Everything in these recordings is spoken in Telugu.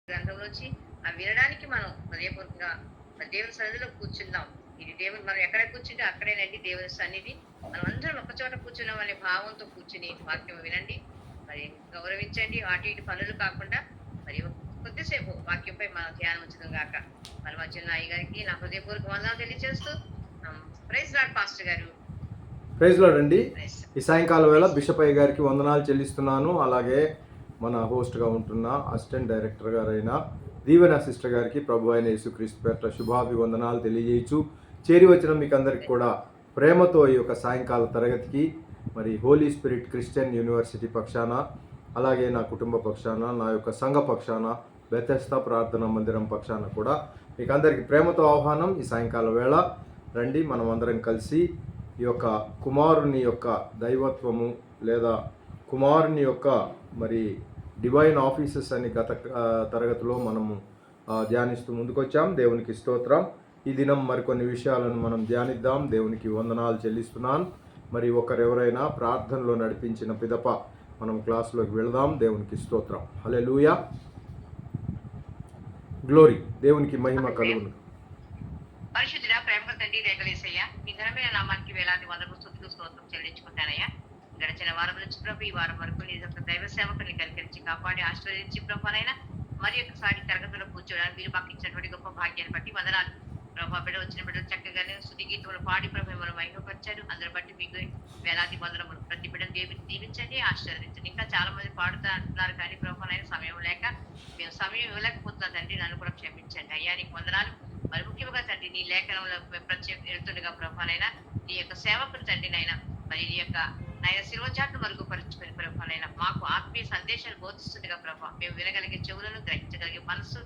గ్రంథంలోంచి వినడానికి మనం హృదయపూర్వకంగా దేవుని సన్నిధిలో కూర్చుందాం. ఇది దేవుని మనం ఎక్కడ కూర్చుంటే అక్కడేనండి దేవుని సన్నిధి. మనం అందరం ఒక చోట కూర్చున్నాం అనే భావంతో కూర్చుని వాక్యం వినండి. మరి గౌరవించండి. అటు ఇటు పనులు కాకుండా మరి కొద్దిసేపు వాక్యంపై మనం ధ్యానం ఉంచుదాం గాక. మరి మధ్యలో అయ్య గారికి నా హృదయపూర్వక వందనాలు తెలియజేస్తూ ప్రైజ్ లార్డ్ పాస్టర్ గారు. ప్రైజ్ లార్డ్ అండి. ఈ సాయంకాలం వేళ బిషప్ అయ్య గారికి వందనాలు చెల్లిస్తున్నాను. అలాగే మన హోస్ట్గా ఉంటున్న అసిస్టెంట్ డైరెక్టర్ గారైన దీవెన సిస్టర్ గారికి ప్రభు అయిన యేసుక్రీస్తు పేరిట శుభాభివందనాలు తెలియజేయచ్చు. చేరి వచ్చిన మీకు అందరికి కూడా ప్రేమతో ఈ యొక్క సాయంకాల తరగతికి మరి హోలీ స్పిరిట్ క్రిస్టియన్ యూనివర్సిటీ పక్షాన, అలాగే నా కుటుంబ పక్షాన, నా యొక్క సంఘ పక్షాన, బెతెస్దా ప్రార్థనా మందిరం పక్షాన కూడా మీకు అందరికి ప్రేమతో ఆహ్వానం. ఈ సాయంకాల వేళ రండి, మనం అందరం కలిసి ఈ యొక్క కుమారుని యొక్క దైవత్వము లేదా కుమారుని యొక్క మరి డివైన్ ఆఫీసెస్ అని గత తరగతిలో మనము ధ్యానిస్తూ ముందుకొచ్చాం. దేవునికి స్తోత్రం. ఈ దినం మరికొన్ని విషయాలను మనం ధ్యానిద్దాం. దేవునికి వందనాలు చెల్లిస్తున్నాను. మరి ఒకరెవరైనా ప్రార్థనలో నడిపించిన పిదప మనం క్లాసులోకి వెళదాం. దేవునికి స్తోత్రం. హల్లెలూయా, గ్లోరీ. దేవునికి మహిమ కలుగును. పరిశుద్ధుడా, ప్రేమ తండ్రి, రేఖలేసయ్యా, మీ ఘనమైన నామానికి వేలాది వందలు స్తుతులు స్తోత్రం చెల్లించుకుంటానయ్యా. గడిచిన వారం నుంచి ప్రభు ఈ వారం వరకు నీ యొక్క దైవ సేవకుని కనికరించి కాపాడి ఆశీర్వదించి ప్రభునైనా మరి ఒకసారి తరగతిలో కూర్చోడానికి మీరు మాకు ఇచ్చినటువంటి గొప్ప భాగ్యాన్ని బట్టి వందనాలు. ప్రభు బిడ్డ వచ్చిన బిడ్డలు చక్కగానే స్తుతి గీతములు పాడి ప్రభు మిమ్మల్ని మహిమపరిచారు. అందరి బట్టి మీకు వేలాది వందనములు. ప్రతి బిడ్డను దీవించండి, ఆశీర్వదించండి. ఇంకా చాలా మంది పాడుతా అంటున్నారు కానీ ప్రభునైనా సమయం లేక మేము సమయం ఇవ్వలేకపోతున్నా తండ్రి, నన్ను కూడా క్షమించండి అయ్యా. నీకు వందనాలు. మరి ముఖ్యంగా తండ్రి నీ లేఖనంలో ప్రత్యేక వెళ్తుండగా ప్రభునైనా నీ యొక్క సేవకుడు తండ్రి నైనా మరి నీ యొక్క శిరోజాలను మరుగుపరుచుకుని ప్రభునైనా మాకు ఆత్మీయ సందేశాలు బోధిస్తుండగా ప్రభావ మేము వినగలిగే చెవులను, గ్రహించగలిగే మనసు,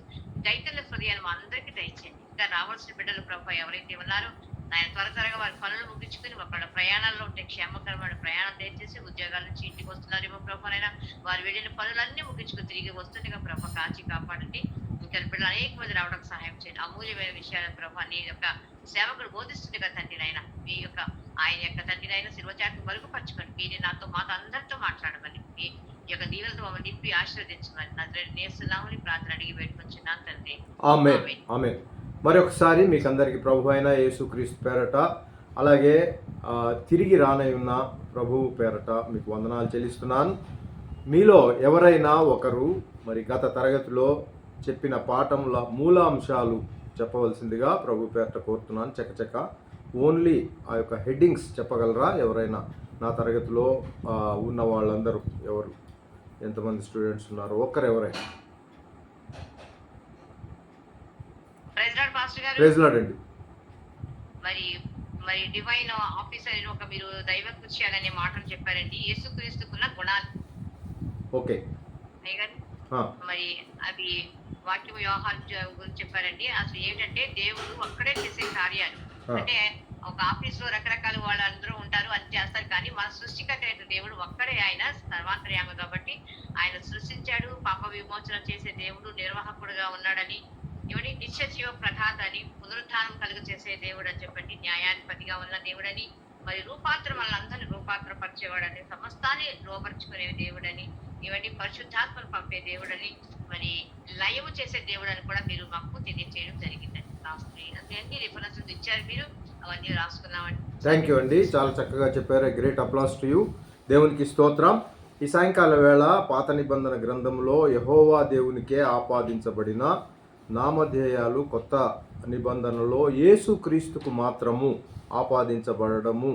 చైతన్య హృదయాన్ని మా అందరికీ దయచేయండి. ఇంకా రావాల్సిన బిడ్డలు ప్రభావ ఎవరైతే ఉన్నారో ఆయన త్వరగా వారి పనులు ముగించుకుని ఒకళ్ళ ప్రయాణాల్లో ఉంటే క్షేమకరమైన ప్రయాణం దయచేసి ఉద్యోగాల నుంచి ఇంటికి వస్తున్నారేమో ప్రభునైనా వారు వెళ్ళిన పనులన్నీ ముగించుకుని తిరిగి వస్తుండగా ప్రభావ కాచి కాపాడండి. ఇంకా బిడ్డలు అనేక మంది రావడానికి సహాయం చేయండి. అమూల్యమైన విషయాలను ప్రభావ నీ యొక్క సేవకుడు బోధిస్తుండగా తండ్రి నాయన మీ యొక్క ఆయన యొక్క తండ్రి నాయన శిల్వచాటును మరుగుపరచుకోండి. మీరు నాతో మాతో అందరితో మాట్లాడమని మీ యొక్క దీవెనతో మమ్మల్ని నింపి ఆశీర్వదించమని నజరేయుడైన యేసునామములో ప్రార్థన అడిగి వేడుకొంచున్నాను తండ్రి. ఆమేన్, ఆమేన్. మరొకసారి మీకు అందరికి ప్రభు అయిన యేసుక్రీస్తు పేరట, అలాగే తిరిగి రానయున్న ప్రభువు పేరట మీకు వందనాలు చెల్లిస్తున్నాను. మీలో ఎవరైనా ఒకరు మరి గత తరగతిలో చెప్పిన పాఠముల మూలాంశాలు చెప్పవలసిందిగా ప్రభు పేరట కోరుతున్నాను. చకచక ఓన్లీ ఆ యొక్క హెడ్డింగ్స్ చెప్పగలరా ఎవరైనా? నా తరగతిలో ఉన్న వాళ్ళందరూ ఎవరు, ఎంతమంది స్టూడెంట్స్ ఉన్నారు? ఎవరైనా? ప్రైజ్ లార్డ్ అండి. మరి మరి డివైన్ ఆఫీసర్ ఒక మీరు దైవ కృష్యాలు అనే మాటలు చెప్పారండి. యేసుక్రీస్తుకున్న గుణాలు. ఓకే. మరి అవి వాక్యం వ్యవహారం గురించి చెప్పారండి. అసలు ఏంటంటే దేవుడు ఒక్కడే చేసే కార్యాలు. అంటే ఒక ఆఫీస్ లో రకరకాల వాళ్ళందరూ ఉంటారు, అది చేస్తారు. కానీ మన సృష్టికర్త దేవుడు ఒక్కడే. ఆయన సర్వాంతర్యామి కాబట్టి ఆయన సృష్టించాడు. పాప విమోచన చేసే దేవుడు, నిర్వాహకుడుగా ఉన్నాడని, ఇవన్నీ నిత్య జీవ ప్రధాత అని, పునరుద్ధానం కలుగు చేసే దేవుడు అని చెప్పండి, న్యాయాధిపతిగా ఉన్న దేవుడని, మరి రూపాంతరం వాళ్ళందరినీ రూపాంతరపరిచేవాడని, సమస్తాన్ని లోపరుచుకునే దేవుడని, ఇవన్నీ పరిశుద్ధాత్మను పంపే దేవుడని, మరి లయము చేసే దేవుడు అని కూడా మీరు మాకు తెలియజేయడం జరిగిందండి. అన్ని రిఫరెన్సెస్ ఇచ్చారు, మీరు అవన్నీ రాసుకున్నామండి. థ్యాంక్ యూ అండి, చాలా చక్కగా చెప్పారు. Great applause to you. దేవునికి స్తోత్రం. ఈ సాయంకాల వేళ పాత నిబంధన గ్రంథంలో యెహోవా దేవునికే ఆపాదించబడిన నామధేయాలు కొత్త నిబంధనలో యేసుక్రీస్తుకు మాత్రము ఆపాదించబడము,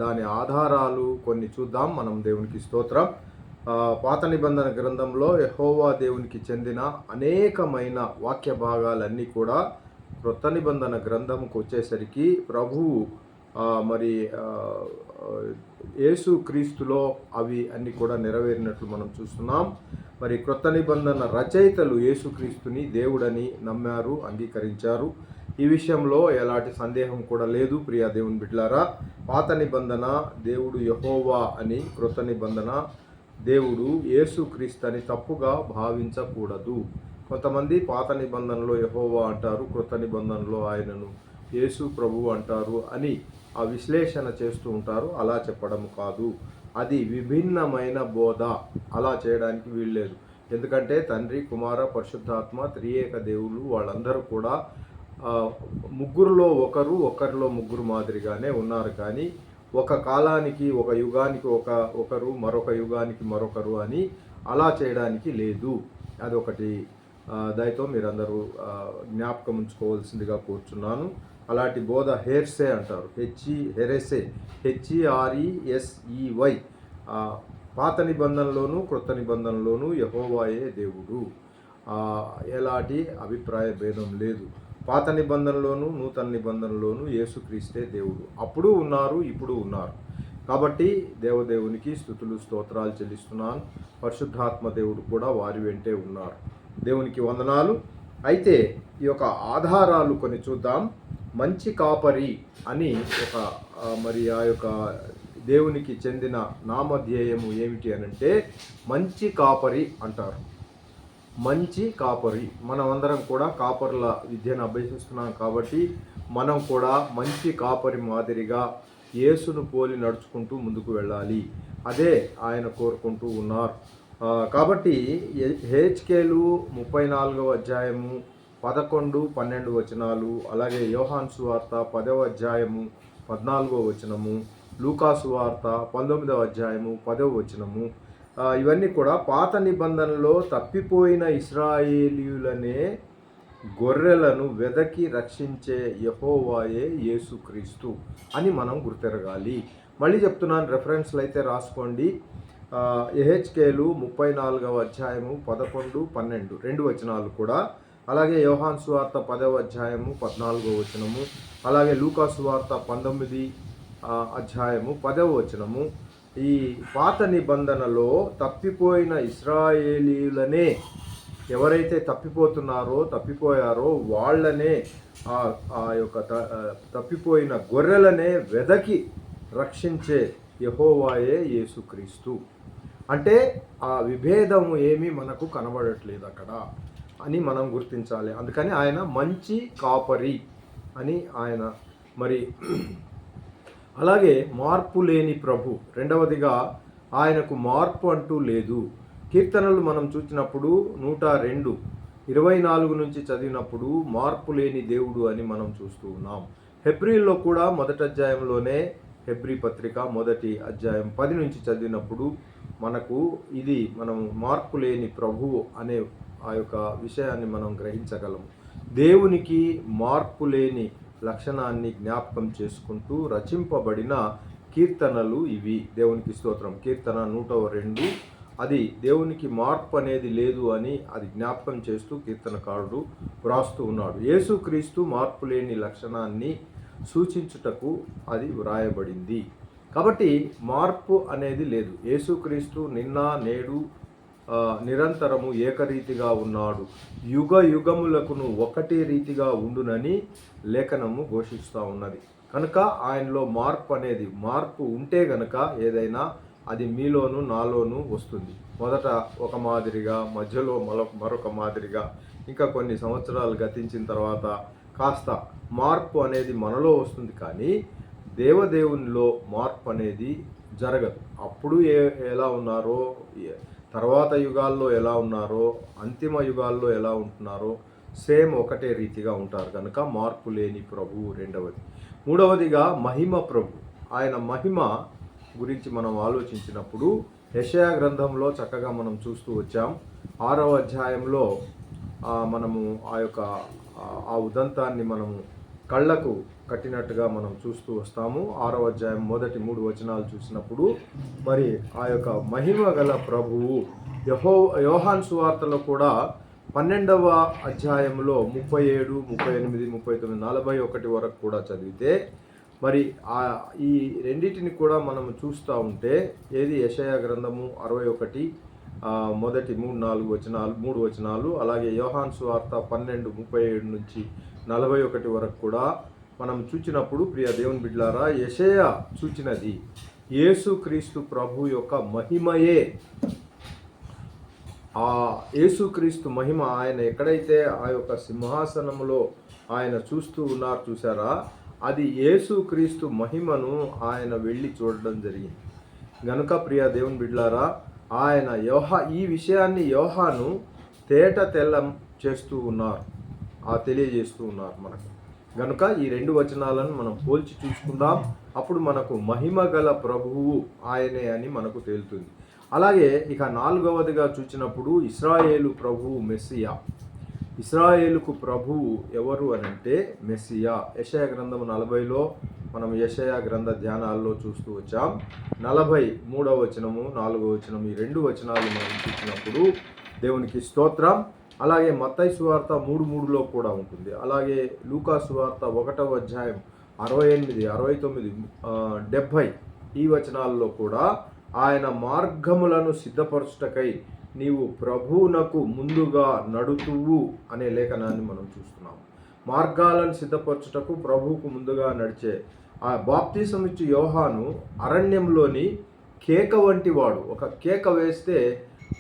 దాని ఆధారాలు కొన్ని చూద్దాం మనం. దేవునికి స్తోత్రం. పాత నిబంధన గ్రంథంలో యెహోవా దేవునికి చెందిన అనేకమైన వాక్య భాగాలన్నీ కూడా క్రొత్త నిబంధన గ్రంథంకు వచ్చేసరికి ప్రభువు మరి యేసు క్రీస్తులో అవి అన్నీ కూడా నెరవేరినట్లు మనం చూస్తున్నాం. మరి క్రొత్త నిబంధన రచయితలు యేసుక్రీస్తుని దేవుడని నమ్మారు, అంగీకరించారు. ఈ విషయంలో ఎలాంటి సందేహం కూడా లేదు. ప్రియా దేవుని బిడ్డలారా, పాత నిబంధన దేవుడు యెహోవా అని, క్రొత్త నిబంధన దేవుడు యేసుక్రీస్తు అని తప్పుగా భావించకూడదు. కొంతమంది పాత నిబంధనలో యెహోవా అంటారు, క్రొత్త నిబంధనలో ఆయనను యేసు ప్రభువు అంటారు అని ఆ విశ్లేషణ చేస్తూ ఉంటారు. అలా చెప్పడం కాదు, అది విభిన్నమైన బోధ. అలా చేయడానికి వీల్లేదు. ఎందుకంటే తండ్రి, కుమార, పరిశుద్ధాత్మ త్రియేక దేవుళ్ళు వాళ్ళందరూ కూడా ముగ్గురులో ఒకరిలో ముగ్గురు మాదిరిగానే ఉన్నారు. కానీ ఒక కాలానికి ఒక యుగానికి ఒకరు, మరొక యుగానికి మరొకరు అని అలా చేయడానికి లేదు. అదొకటి దయతో మీరందరూ జ్ఞాపకం ఉంచుకోవాల్సిందిగా కోరుచున్నాను. అలాంటి బోధ హెర్సే అంటారు, HERESEY. పాత నిబంధనలోను క్రొత్త నిబంధనలోను యెహోవాయే దేవుడు, ఎలాంటి అభిప్రాయ భేదం లేదు. పాత నిబంధనలోను నూతన నిబంధనలోను యేసుక్రీస్తే దేవుడు, అప్పుడు ఉన్నారు, ఇప్పుడు ఉన్నారు. కాబట్టి దేవదేవునికి స్తుతులు స్తోత్రాలు చెల్లిస్తున్నాను. పరిశుద్ధాత్మ దేవుడు కూడా వారి వెంటే ఉన్నారు. దేవునికి వందనాలు. అయితే ఈ యొక్క ఆధారాలు కొన్ని చూద్దాం. మంచి కాపరి అని మరి ఆ యొక్క దేవునికి చెందిన నామధ్యేయము ఏమిటి అనంటే మంచి కాపరి అంటారు. మంచి కాపరి, మనమందరం కూడా కాపర్ల విద్యను అభ్యసిస్తున్నాం కాబట్టి మనం కూడా మంచి కాపరి మాదిరిగా యేసును పోలి నడుచుకుంటూ ముందుకు వెళ్ళాలి. అదే ఆయన కోరుకుంటూ ఉన్నారు. కాబట్టి హెచ్కేలు 34వ అధ్యాయము 11, 12 వచనాలు, అలాగే యోహాను సువార్త 10వ అధ్యాయము 14వ వచనము, లూకాసు వార్త 19వ అధ్యాయము 10వ వచనము, ఇవన్నీ కూడా పాత నిబంధనలో తప్పిపోయిన ఇశ్రాయేలీయులనే గొర్రెలను వెదకి రక్షించే యెహోవాయే యేసుక్రీస్తు అని మనం గుర్తెరగాలి. మళ్ళీ చెప్తున్నాను, రెఫరెన్స్లు అయితే రాసుకోండి. యెహెజ్కేలు 34వ అధ్యాయము 11, 12 2 వచనాలు కూడా, అలాగే యోహాను సువార్త 10వ అధ్యాయము 14వ వచనము, అలాగే లూకాసు వార్త 19 అధ్యాయము 10వ వచనము. ఈ పాత నిబంధనలో తప్పిపోయిన ఇశ్రాయేలీయులనే, ఎవరైతే తప్పిపోయారో వాళ్ళనే, ఆ యొక్క తప్పిపోయిన గొర్రెలనే వెదకి రక్షించే యెహోవాయే యేసుక్రీస్తు. అంటే ఆ విభేదము ఏమీ మనకు కనబడట్లేదు అక్కడ అని మనం గుర్తించాలి. అందుకని ఆయన మంచి కాపరి అని ఆయన. మరి అలాగే మార్పు లేని ప్రభు, రెండవదిగా ఆయనకు మార్పు అంటూ లేదు. కీర్తనలు మనం చూసినప్పుడు 102, 24 నుంచి చదివినప్పుడు మార్పు లేని దేవుడు అని మనం చూస్తూ ఉన్నాం. హెబ్రీల్లో కూడా మొదటి అధ్యాయంలోనే, హెబ్రీ పత్రిక 1వ అధ్యాయం 10 నుంచి చదివినప్పుడు మనకు మనం మార్పు లేని ప్రభువు అనే ఆ యొక్క విషయాన్ని మనం గ్రహించగలము. దేవునికి మార్పు లేని లక్షణాన్ని జ్ఞాపకం చేసుకుంటూ రచింపబడిన కీర్తనలు ఇవి. దేవునికి స్తోత్రం. కీర్తన 102 అది దేవునికి మార్పు అనేది లేదు అని అది జ్ఞాపకం చేస్తూ కీర్తనకారుడు వ్రాస్తూ ఉన్నాడు. యేసుక్రీస్తు మార్పు లేని లక్షణాన్ని సూచించుటకు అది వ్రాయబడింది. కాబట్టి మార్పు అనేది లేదు. యేసుక్రీస్తు నిన్న నేడు నిరంతరము ఏకరీతిగా ఉన్నాడు, యుగ యుగములకును ఒకటే రీతిగా ఉండునని లేఖనము ఘోషిస్తూ ఉన్నది. కనుక ఆయనలో మార్పు ఉంటే గనక ఏదైనా అది మీలోను నాలోను వస్తుంది. మొదట ఒక మాదిరిగా, మధ్యలో మరొక మాదిరిగా, ఇంకా కొన్ని సంవత్సరాలు గతించిన తర్వాత కాస్త మార్పు అనేది మనలో వస్తుంది. కానీ దేవదేవునిలో మార్పు అనేది జరగదు. అప్పుడు ఎలా ఉన్నారో, తర్వాత యుగాల్లో ఎలా ఉన్నారో, అంతిమ యుగాల్లో ఎలా ఉంటున్నారో సేమ్ ఒకటే రీతిగా ఉంటారు. కనుక మార్పు లేని ప్రభువు రెండవది. మూడవదిగా మహిమ ప్రభు. ఆయన మహిమ గురించి మనం ఆలోచించినప్పుడు యెషయా గ్రంథంలో చక్కగా మనం చూస్తూ వచ్చాం. 6వ అధ్యాయంలో మనము ఆ ఉదంతాన్ని మనము కళ్ళకు కట్టినట్టుగా మనం చూస్తూ వస్తాము. 6వ అధ్యాయం మొదటి 3 వచనాలు చూసినప్పుడు మరి ఆ యొక్క మహిమ గల ప్రభువు యోహాను సువార్తలో కూడా 12వ అధ్యాయంలో 37, 38, 39, 41 వరకు కూడా చదివితే మరి ఈ రెండింటిని కూడా మనం చూస్తూ ఉంటే, ఏది యెషయా గ్రంథము 61 మొదటి 3 వచనాలు, అలాగే యోహాను సువార్త 12, 37 నుంచి 41 వరకు కూడా మనం చూచినప్పుడు, ప్రియ దేవుని బిడ్డలారా, యెషయా చూచినది యేసుక్రీస్తు ప్రభు యొక్క మహిమయే. ఆ యేసుక్రీస్తు మహిమ, ఆయన ఎక్కడైతే ఆ యొక్క సింహాసనంలో ఆయన చూస్తూ ఉన్నారు చూసారా, అది యేసుక్రీస్తు మహిమను ఆయన వెళ్ళి చూడడం జరిగింది. గనుక ప్రియ దేవుని బిడ్డలారా, ఆయన ఈ విషయాన్ని యోహాను తేట తెల్లం చేస్తూ ఉన్నారు, తెలియజేస్తూ ఉన్నారు మనకు. కనుక ఈ 2 వచనాలను మనం పోల్చి చూసుకుందాం. అప్పుడు మనకు మహిమ గల ప్రభువు ఆయనే అని మనకు తేలుతుంది. అలాగే ఇక 4వదిగా చూసినప్పుడు ఇశ్రాయేలు ప్రభువు మెస్సియా. ఇశ్రాయేలుకు ప్రభువు ఎవరు అనంటే మెస్సియా. యెషయా గ్రంథం 40లో మనం యెషయా గ్రంథ ధ్యానాల్లో చూస్తూ వచ్చాం. 43వ వచనము 4వ వచనం ఈ 2 వచనాలు మనం చూసినప్పుడు దేవునికి స్తోత్రం. అలాగే మత్తయి సువార్త 3:3లో కూడా ఉంటుంది. అలాగే లూకా సువార్త 1వ అధ్యాయం 68, 69, 70 ఈ వచనాల్లో కూడా ఆయన మార్గములను సిద్ధపరచుటకై నీవు ప్రభువునకు ముందుగా నడుతువు అనే లేఖనాన్ని మనం చూస్తున్నాం. మార్గాలను సిద్ధపరచుటకు ప్రభువుకు ముందుగా నడిచే ఆ బాప్తిసం ఇచ్చి యోహాను అరణ్యంలోని కేక వంటి వాడు. ఒక కేక వేస్తే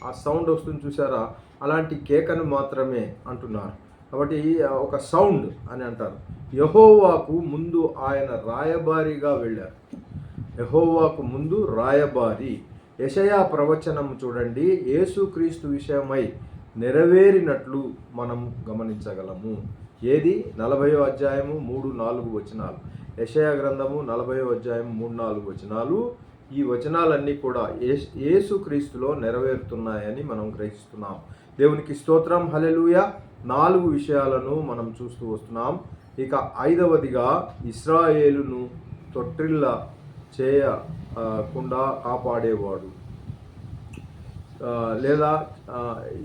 ఆ సౌండ్ వస్తుంది చూసారా, అలాంటి కేకను మాత్రమే అంటున్నారు. కాబట్టి ఒక సౌండ్ అని అంటారు. యెహోవాకు ముందు ఆయన రాయబారిగా వెళ్ళారు. యెహోవాకు ముందు రాయబారి. యెషయా ప్రవచనం చూడండి, యేసుక్రీస్తు విషయమై నెరవేరినట్లు మనం గమనించగలము. ఏది? 40వ అధ్యాయము 3-4 వచనాలు. యెషయా గ్రంథము 40వ అధ్యాయం 3-4 వచనాలు. ఈ వచనాలన్నీ కూడా యేసుక్రీస్తులో నెరవేరుతున్నాయని మనం గ్రహిస్తున్నాం. దేవునికి స్తోత్రం, హల్లెలూయా. 4 విషయాలను మనం చూస్తూ వస్తున్నాం. ఇక 5వదిగా ఇశ్రాయేలును తొట్టిల్ల చేయకుండా కాపాడేవాడు, లేదా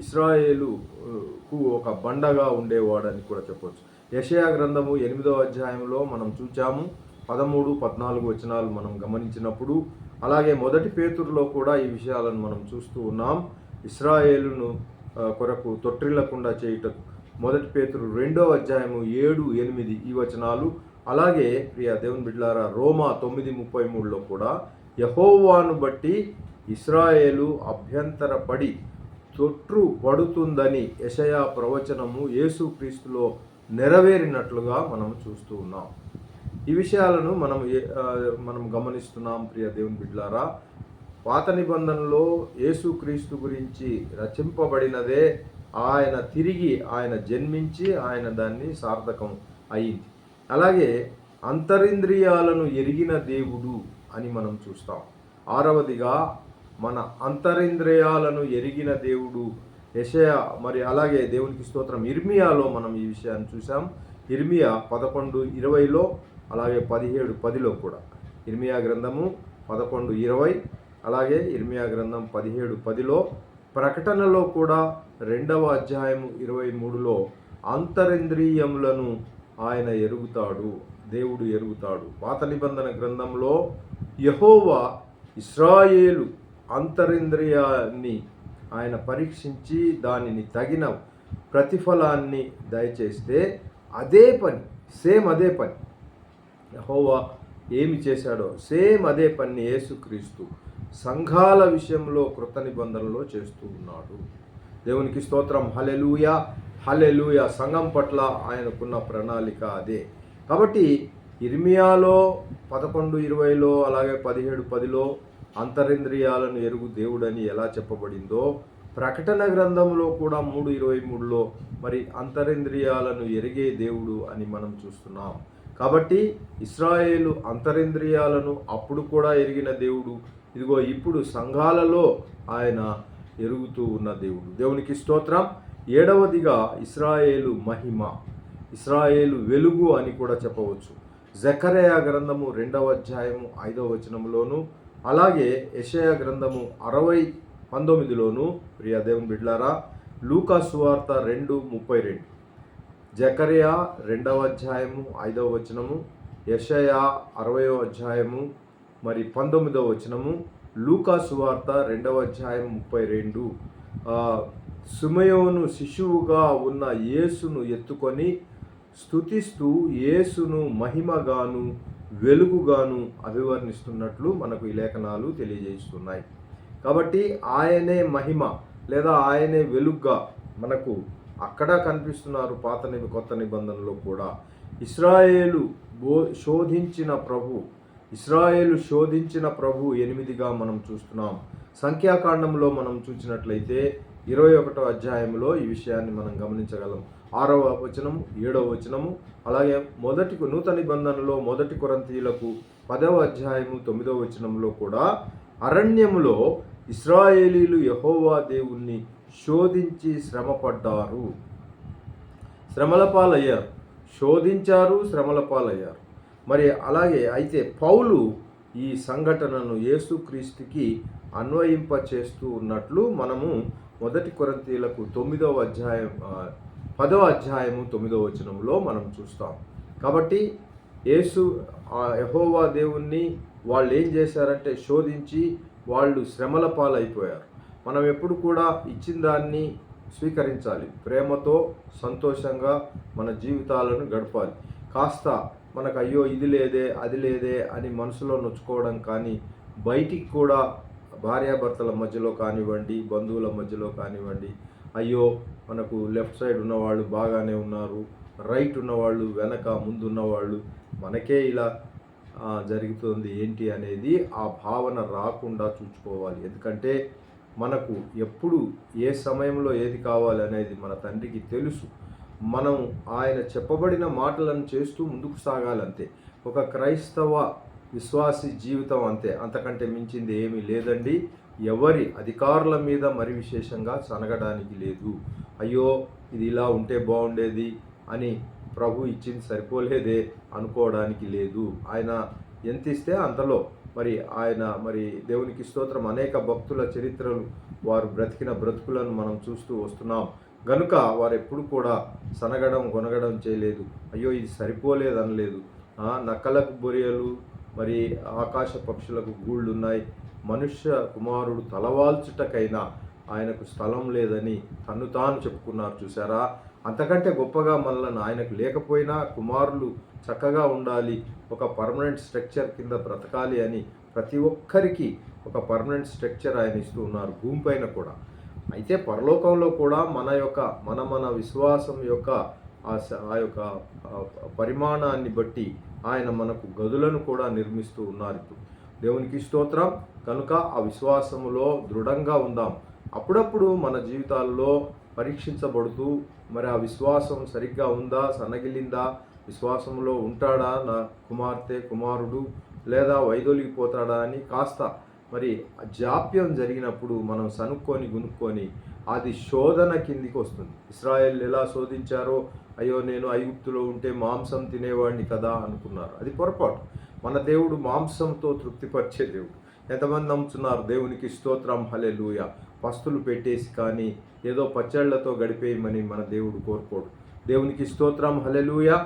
ఇశ్రాయేలుకు ఒక బండగా ఉండేవాడు అని కూడా చెప్పవచ్చు. యెషయా గ్రంథము 8వ అధ్యాయంలో మనం చూచాము. 13, 14 వచనాలు మనం గమనించినప్పుడు, అలాగే 1 పేతురులో కూడా ఈ విషయాలను మనం చూస్తూ ఉన్నాం. ఇశ్రాయేలును కొరకు తొట్టిల్లకుండా చేయుటకు 1 పేతురు 2వ అధ్యాయము 7, 8 ఈ వచనాలు. అలాగే ప్రియ దేవుని బిడ్డలారా, రోమా 9:33లో కూడా యెహోవాను బట్టి ఇశ్రాయేలు అభ్యంతరపడి తొట్రు పడుతుందని యెషయా ప్రవచనము యేసుక్రీస్తులో నెరవేరినట్లుగా మనం చూస్తూ ఉన్నాం. ఈ విషయాలను మనం గమనిస్తున్నాం. ప్రియ దేవుని బిడ్డలారా, పాత నిబంధనలో యేసుక్రీస్తు గురించి రచింపబడినదే ఆయన జన్మించి ఆయన దాన్ని సార్థకం అయింది. అలాగే అంతరింద్రియాలను ఎరిగిన దేవుడు అని మనం చూస్తాం. 6వదిగా మన అంతరింద్రియాలను ఎరిగిన దేవుడు యెషయా. మరి అలాగే దేవునికి స్తోత్రం, ఇర్మియాలో మనం ఈ విషయాన్ని చూసాం. ఇర్మియా 11:20లో, అలాగే 17:10లో కూడా. ఇర్మియా గ్రంథము 11:20, అలాగే ఇర్మియా గ్రంథం 17:10లో. ప్రకటనలో కూడా 2వ అధ్యాయము 23లో అంతరింద్రియములను ఆయన ఎరుగుతాడు, దేవుడు ఎరుగుతాడు. పాత నిబంధన గ్రంథంలో యెహోవా ఇశ్రాయేలు అంతరింద్రియాన్ని ఆయన పరీక్షించి దానిని తగిన ప్రతిఫలాన్ని దయచేస్తే అదే పని యెహోవా ఏమి చేశాడో సేమ్ అదే పని యేసుక్రీస్తు సంఘాల విషయంలో కృత నిబంధనలో చేస్తూ ఉన్నాడు. దేవునికి స్తోత్రం, హల్లెలూయా, హల్లెలూయా. సంఘం పట్ల ఆయనకున్న ప్రణాళిక అదే. కాబట్టి ఇర్మియాలో 11:20లో, అలాగే 17:10లో అంతరింద్రియాలను ఎరుగు దేవుడని ఎలా చెప్పబడిందో, ప్రకటన గ్రంథంలో కూడా 3:23లో మరి అంతరింద్రియాలను ఎరిగే దేవుడు అని మనం చూస్తున్నాం. కాబట్టి ఇశ్రాయేలు అంతరింద్రియాలను అప్పుడు కూడా ఎరిగిన దేవుడు, ఇదిగో ఇప్పుడు సంఘాలలో ఆయన ఎరుగుతూ ఉన్న దేవుడు. దేవునికి స్తోత్రం. 7వదిగా ఇశ్రాయేలు మహిమ, ఇశ్రాయేలు వెలుగు అని కూడా చెప్పవచ్చు. జకర్యా గ్రంథము 2వ అధ్యాయము 5వ వచనంలోను, అలాగే యెషయా గ్రంథము 60:19లోను. ప్రియ దేవుని బిడ్డలారా, లూకా సువార్త 2:32, జకర్యా 2వ అధ్యాయము 5వ వచనము, యెషయా 60వ అధ్యాయము మరి 19వ వచనము, లూకా సువార్త 2వ అధ్యాయం 32. సిమెయోను శిశువుగా ఉన్న యేసును ఎత్తుకొని స్తుతిస్తూ యేసును మహిమగాను వెలుగుగాను అభివర్ణిస్తున్నట్లు మనకు ఈ లేఖనాలు తెలియజేస్తున్నాయి. కాబట్టి ఆయనే మహిమ లేదా ఆయనే వెలుగుగా మనకు అక్కడ కనిపిస్తున్నారు. కొత్త నిబంధనలో కూడా ఇశ్రాయేలు శోధించిన ప్రభు, ఇశ్రాయేలు శోధించిన ప్రభు 8గా మనం చూస్తున్నాం. సంఖ్యాకాండంలో మనం చూసినట్లయితే 21వ అధ్యాయంలో ఈ విషయాన్ని మనం గమనించగలం. 6వ వచనము, 7వ వచనము, అలాగే నూతన నిబంధనలో 1 కొరింథీయులకు 10వ అధ్యాయము 9వ వచనంలో కూడా అరణ్యములో ఇశ్రాయేలీలు యెహోవా దేవుణ్ణి శోధించి శ్రమపడ్డారు, శ్రమల పాలయ్యారు, శోధించారు, శ్రమల పాలయ్యారు. మరి అలాగే అయితే పౌలు ఈ సంఘటనను యేసుక్రీస్తుకి అన్వయింపచేస్తూ ఉన్నట్లు మనము 1 కొరింథీయులకు 10వ అధ్యాయము 9వ వచనంలో మనం చూస్తాం. కాబట్టి యెహోవా దేవుణ్ణి వాళ్ళు ఏం చేశారంటే శోధించి వాళ్ళు శ్రమల పాలైపోయారు. మనం ఎప్పుడు కూడా ఇచ్చిన దాన్ని స్వీకరించాలి, ప్రేమతో సంతోషంగా మన జీవితాలను గడపాలి. కాస్త మనకు అయ్యో ఇది లేదే అది లేదే అని మనసులో నొచ్చుకోవడం కానీ, బయటికి కూడా భార్యాభర్తల మధ్యలో కానివ్వండి, బంధువుల మధ్యలో కానివ్వండి, అయ్యో మనకు లెఫ్ట్ సైడ్ ఉన్నవాళ్ళు బాగానే ఉన్నారు, రైట్ ఉన్నవాళ్ళు వెనక ముందు ఉన్నవాళ్ళు మనకే ఇలా జరుగుతుంది ఏంటి అనేది ఆ భావన రాకుండా చూసుకోవాలి. ఎందుకంటే మనకు ఎప్పుడు ఏ సమయంలో ఏది కావాలి అనేది మన తండ్రికి తెలుసు. మనం ఆయన చెప్పబడిన మాటలను చేస్తూ ముందుకు సాగాలంతే. ఒక క్రైస్తవ విశ్వాసి జీవితం అంతే, అంతకంటే మించింది ఏమీ లేదండి. ఎవరి అధికారుల మీద మరి విశేషంగా సనగడానికి లేదు. అయ్యో ఇది ఇలా ఉంటే బాగుండేది అని ప్రభు ఇచ్చింది సరిపోలేదే అనుకోవడానికి లేదు. ఆయన ఎంత ఇస్తే అంతలో మరి దేవునికి స్తోత్రం. అనేక భక్తుల చరిత్రలు, వారు బ్రతికిన బ్రతుకులను మనం చూస్తూ వస్తున్నాం. గనుక వారు ఎప్పుడు కూడా సనగడం గొనగడం చేయలేదు, అయ్యో ఇది సరిపోలేదు అనలేదు. నక్కలకు బొరియలు, మరి ఆకాశ పక్షులకు గూళ్ళు ఉన్నాయి, మనుష్య కుమారుడు తలవాల్చుటకైనా ఆయనకు స్థలం లేదని తన్ను తాను చెప్పుకున్నారు. చూసారా, అంతకంటే గొప్పగా మనల్ని ఆయనకు లేకపోయినా కుమారులు చక్కగా ఉండాలి, ఒక పర్మనెంట్ స్ట్రక్చర్ కింద బ్రతకాలి అని ప్రతి ఒక్కరికి ఒక పర్మనెంట్ స్ట్రక్చర్ ఆయన ఇస్తూ ఉన్నారు, భూమిపైన కూడా. అయితే పరలోకంలో కూడా మన విశ్వాసం యొక్క ఆ యొక్క పరిమాణాన్ని బట్టి ఆయన మనకు గదులను కూడా నిర్మిస్తూ ఉన్నారు. దేవునికి స్తోత్రం. కనుక ఆ విశ్వాసములో దృఢంగా ఉందాం. అప్పుడప్పుడు మన జీవితాల్లో పరీక్షించబడుతూ మరి ఆ విశ్వాసం సరిగ్గా ఉందా, సన్నగిలిందా, విశ్వాసంలో ఉంటాడా నా కుమార్తె కుమారుడు, లేదా వైదొలిగిపోతాడా అని కాస్త మరి జాప్యం జరిగినప్పుడు మనం గునుక్కొని అది శోధన కిందికి వస్తుంది. ఇశ్రాయేల్ ఎలా శోధించారో, అయ్యో నేను ఐగుప్తులో ఉంటే మాంసం తినేవాడిని కదా అనుకున్నారు. అది పొరపాటు. మన దేవుడు మాంసంతో తృప్తిపరిచే దేవుడు. ఎంతమంది నమ్ముతున్నారు? దేవునికి స్తోత్రం, హల్లెలూయా. పస్తులు పెట్టేసి కానీ ఏదో పచ్చళ్లతో గడిపేయమని మన దేవుడు కోరుకోడు. దేవునికి స్తోత్రం, హల్లెలూయా.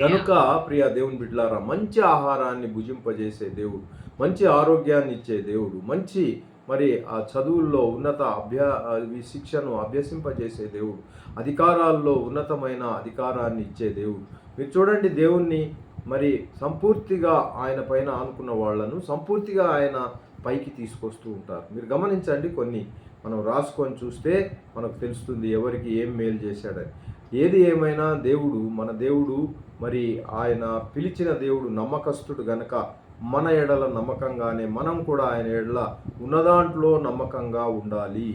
గనుక ప్రియ దేవుని బిడ్డలారా, మంచి ఆహారాన్ని భుజింపజేసే దేవుడు, మంచి ఆరోగ్యాన్ని ఇచ్చే దేవుడు, మంచి మరి ఆ చదువుల్లో ఉన్నత శిక్షను అభ్యసింపజేసే దేవుడు, అధికారాల్లో ఉన్నతమైన అధికారాన్ని ఇచ్చే దేవుడు. మీరు చూడండి, దేవుణ్ణి మరి సంపూర్తిగా ఆయన పైన ఆనుకున్న వాళ్ళను సంపూర్తిగా ఆయన పైకి తీసుకొస్తూ ఉంటారు. మీరు గమనించండి, కొన్ని మనం రాసుకొని చూస్తే మనకు తెలుస్తుంది ఎవరికి ఏం మేలు చేశాడని. ఏది ఏమైనా మన దేవుడు మరి ఆయన పిలిచిన దేవుడు నమ్మకస్తుడు గనక మన ఎడల నమ్మకంగానే మనం కూడా ఆయన ఎడల ఉన్నదాంట్లో నమ్మకంగా ఉండాలి.